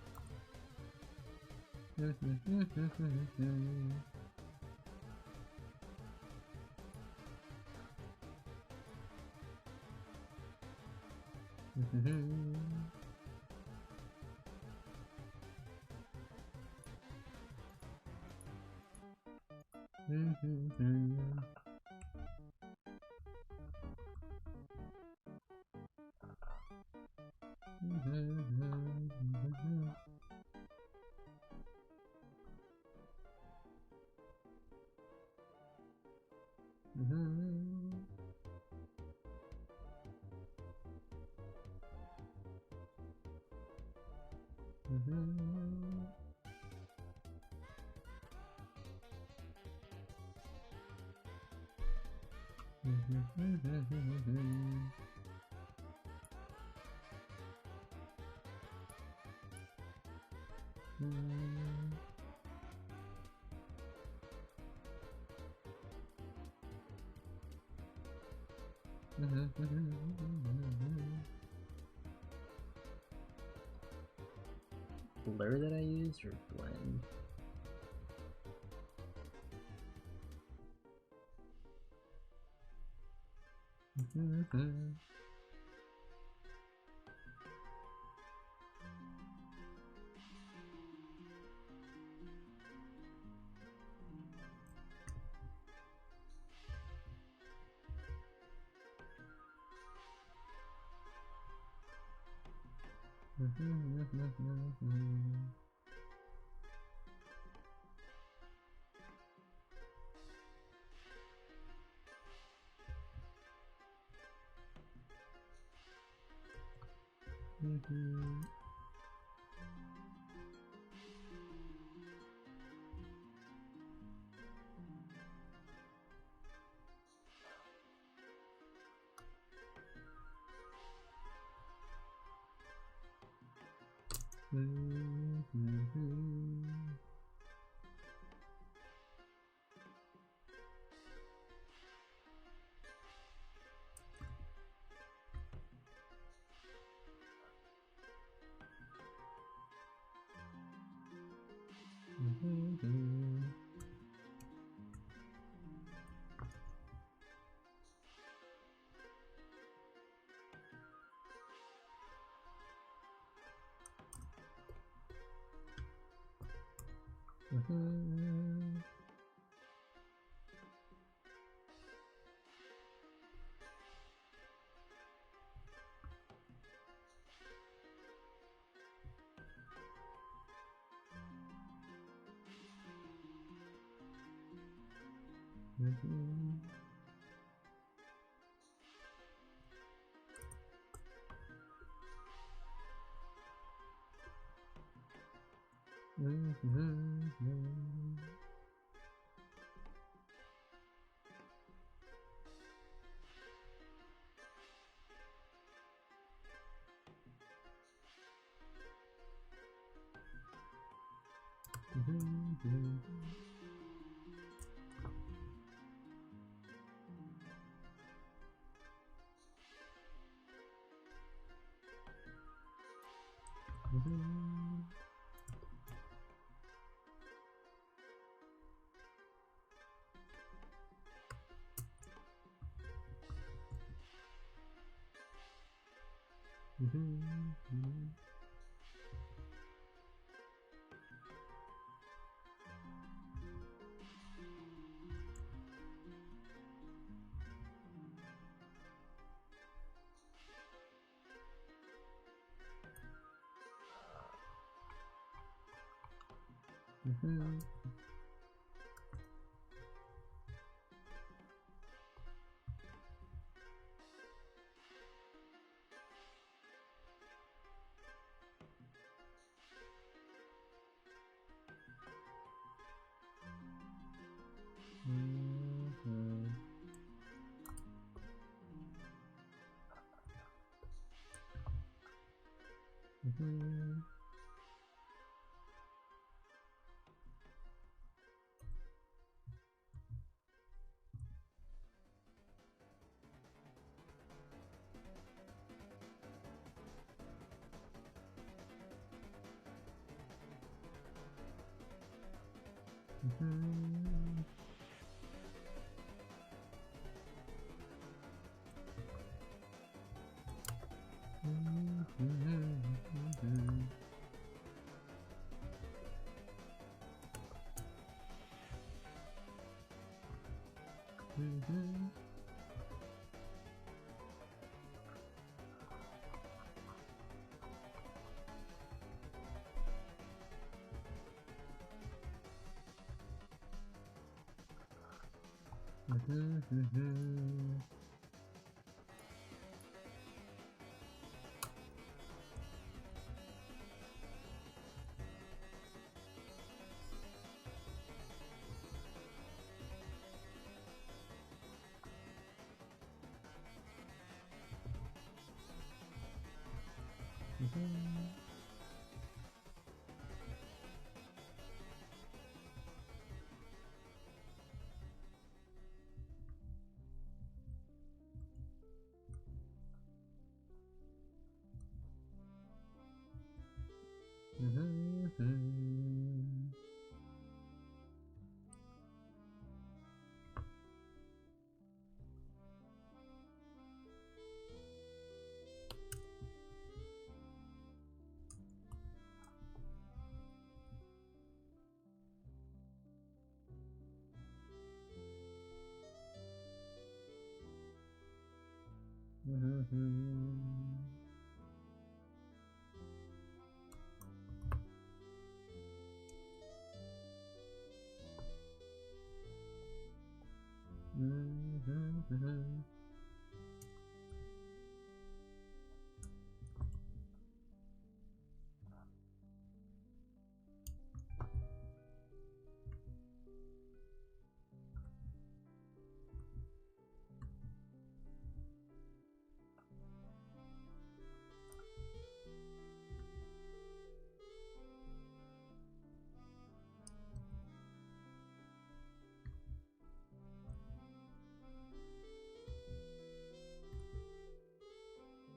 Blur that I used or blend?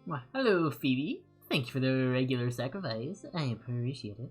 Well, hello, Phoebe. Thank you for the regular sacrifice. I appreciate it.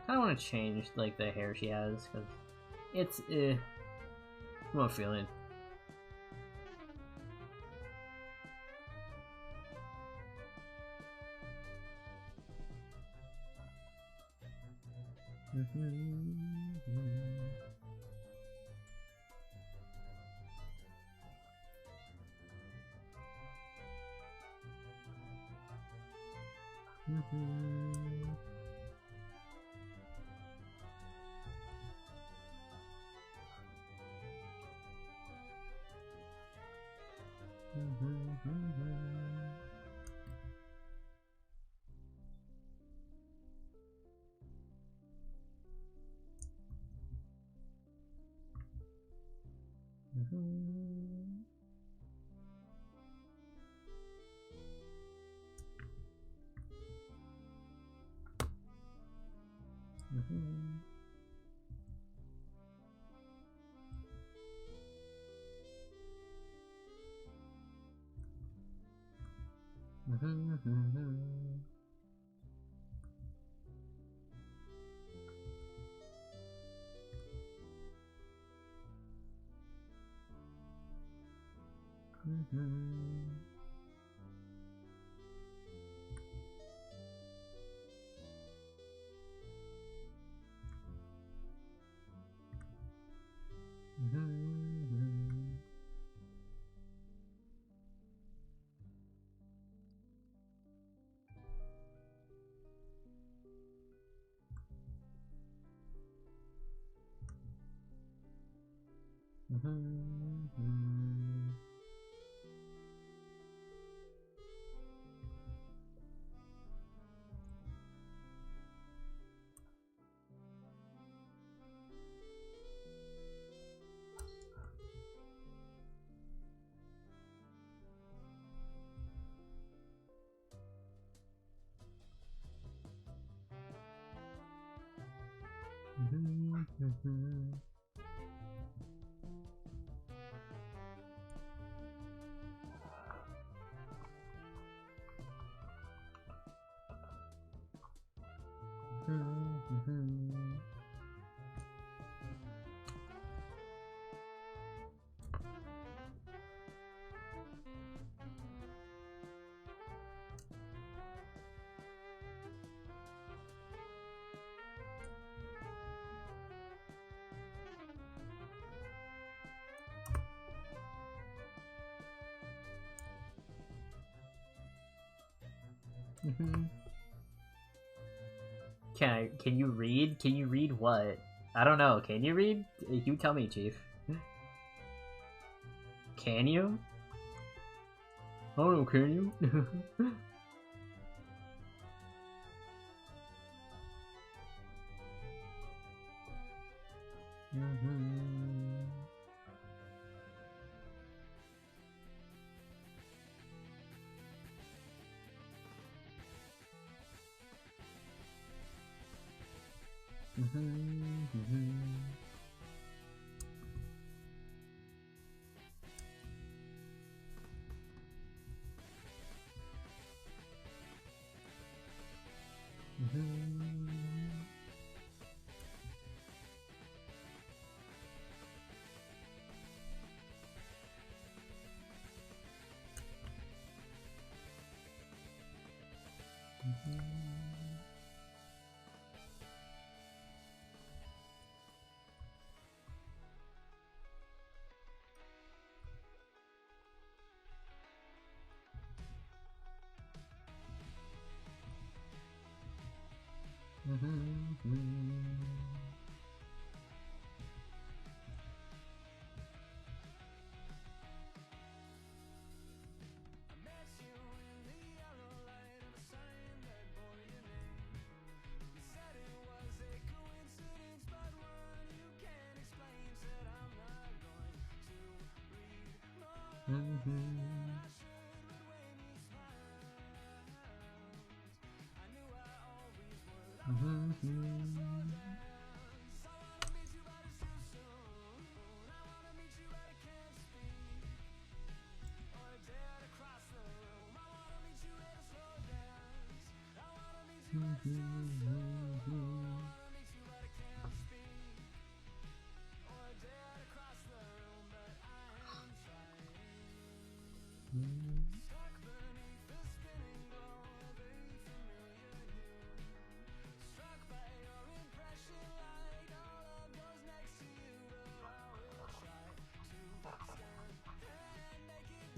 I don't want to change like the hair she has because it's I'm not feeling it. Can you read? Can you read what? I don't know. Can you read? You tell me, Chief. Can you? I don't know, can you?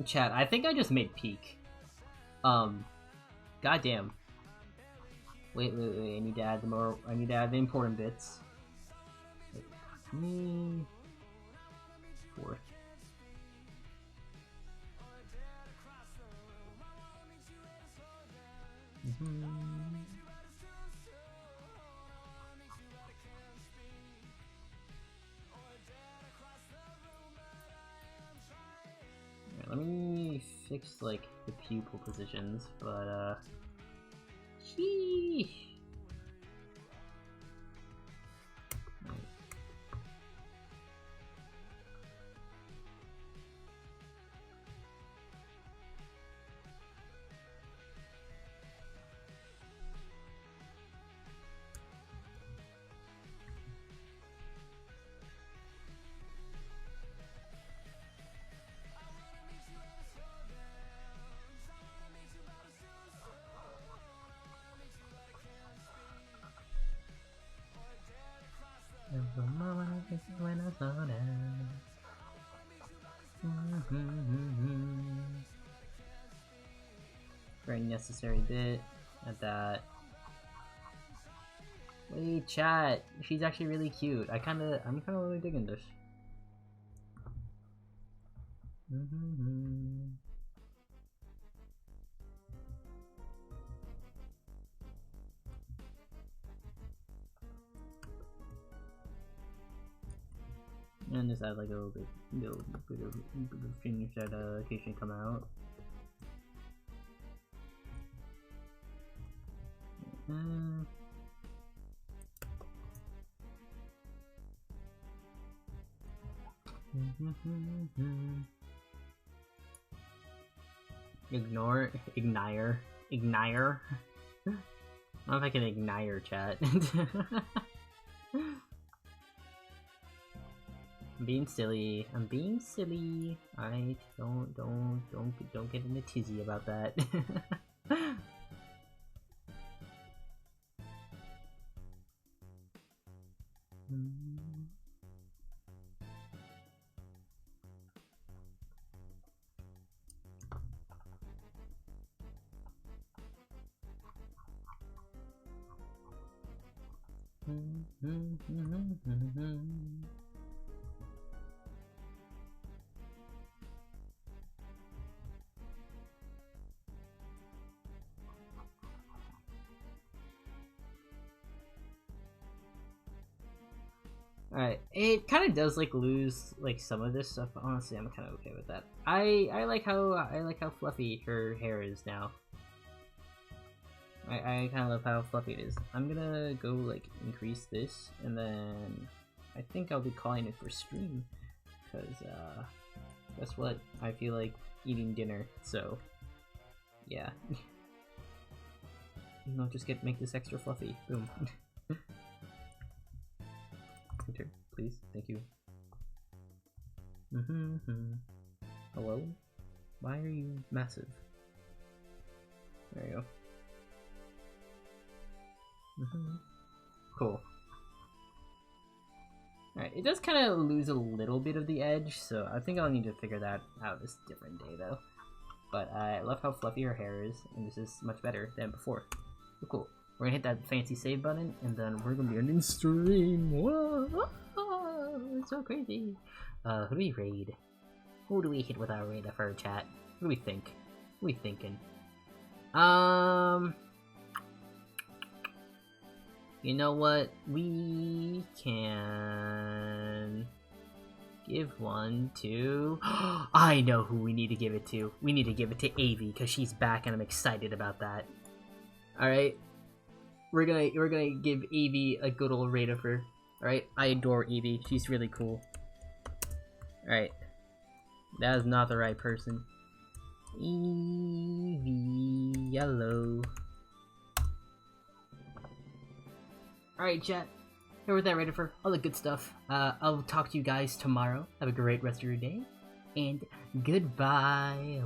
Chat, I think I just made peak. Goddamn. Wait, I need to add the important bits. Fourth. Let me fix like the pupil positions, but sheesh. When I saw that. Very necessary bit at that. Wait, chat. She's actually really cute. I'm kind of really digging this. And just add like a little bit of finish that occasionally come out. Ignire. I don't know if I can ignire chat. I'm being silly. Alright, don't get in a tizzy about that. Alright, it kind of does like lose like some of this stuff, but honestly I'm kind of okay with that. I like how fluffy her hair is now. I kind of love how fluffy it is. I'm gonna go like increase this, and then I think I'll be calling it for stream, because guess what? I feel like eating dinner, so yeah. No, just make this extra fluffy. Boom. Enter, please. Thank you. Hello? Why are you massive? There you go. Cool. Alright, it does kind of lose a little bit of the edge, so I think I'll need to figure that out this different day, though. But I love how fluffy her hair is, and this is much better than before. So cool. We're gonna hit that fancy save button, and then we're gonna be ending stream. Whoa! It's so crazy. Who do we raid? Who do we hit with our raid of her chat? What do we think? What are we thinking? You know what? We can give one to... I know who we need to give it to. We need to give it to Avi, because she's back and I'm excited about that. Alright? We're gonna give Avi a good old raid of her. Alright? I adore Avi. She's really cool. Alright. That is not the right person. Avi, yellow. Alright, chat. Here with that raid for all the good stuff. I'll talk to you guys tomorrow. Have a great rest of your day. And goodbye.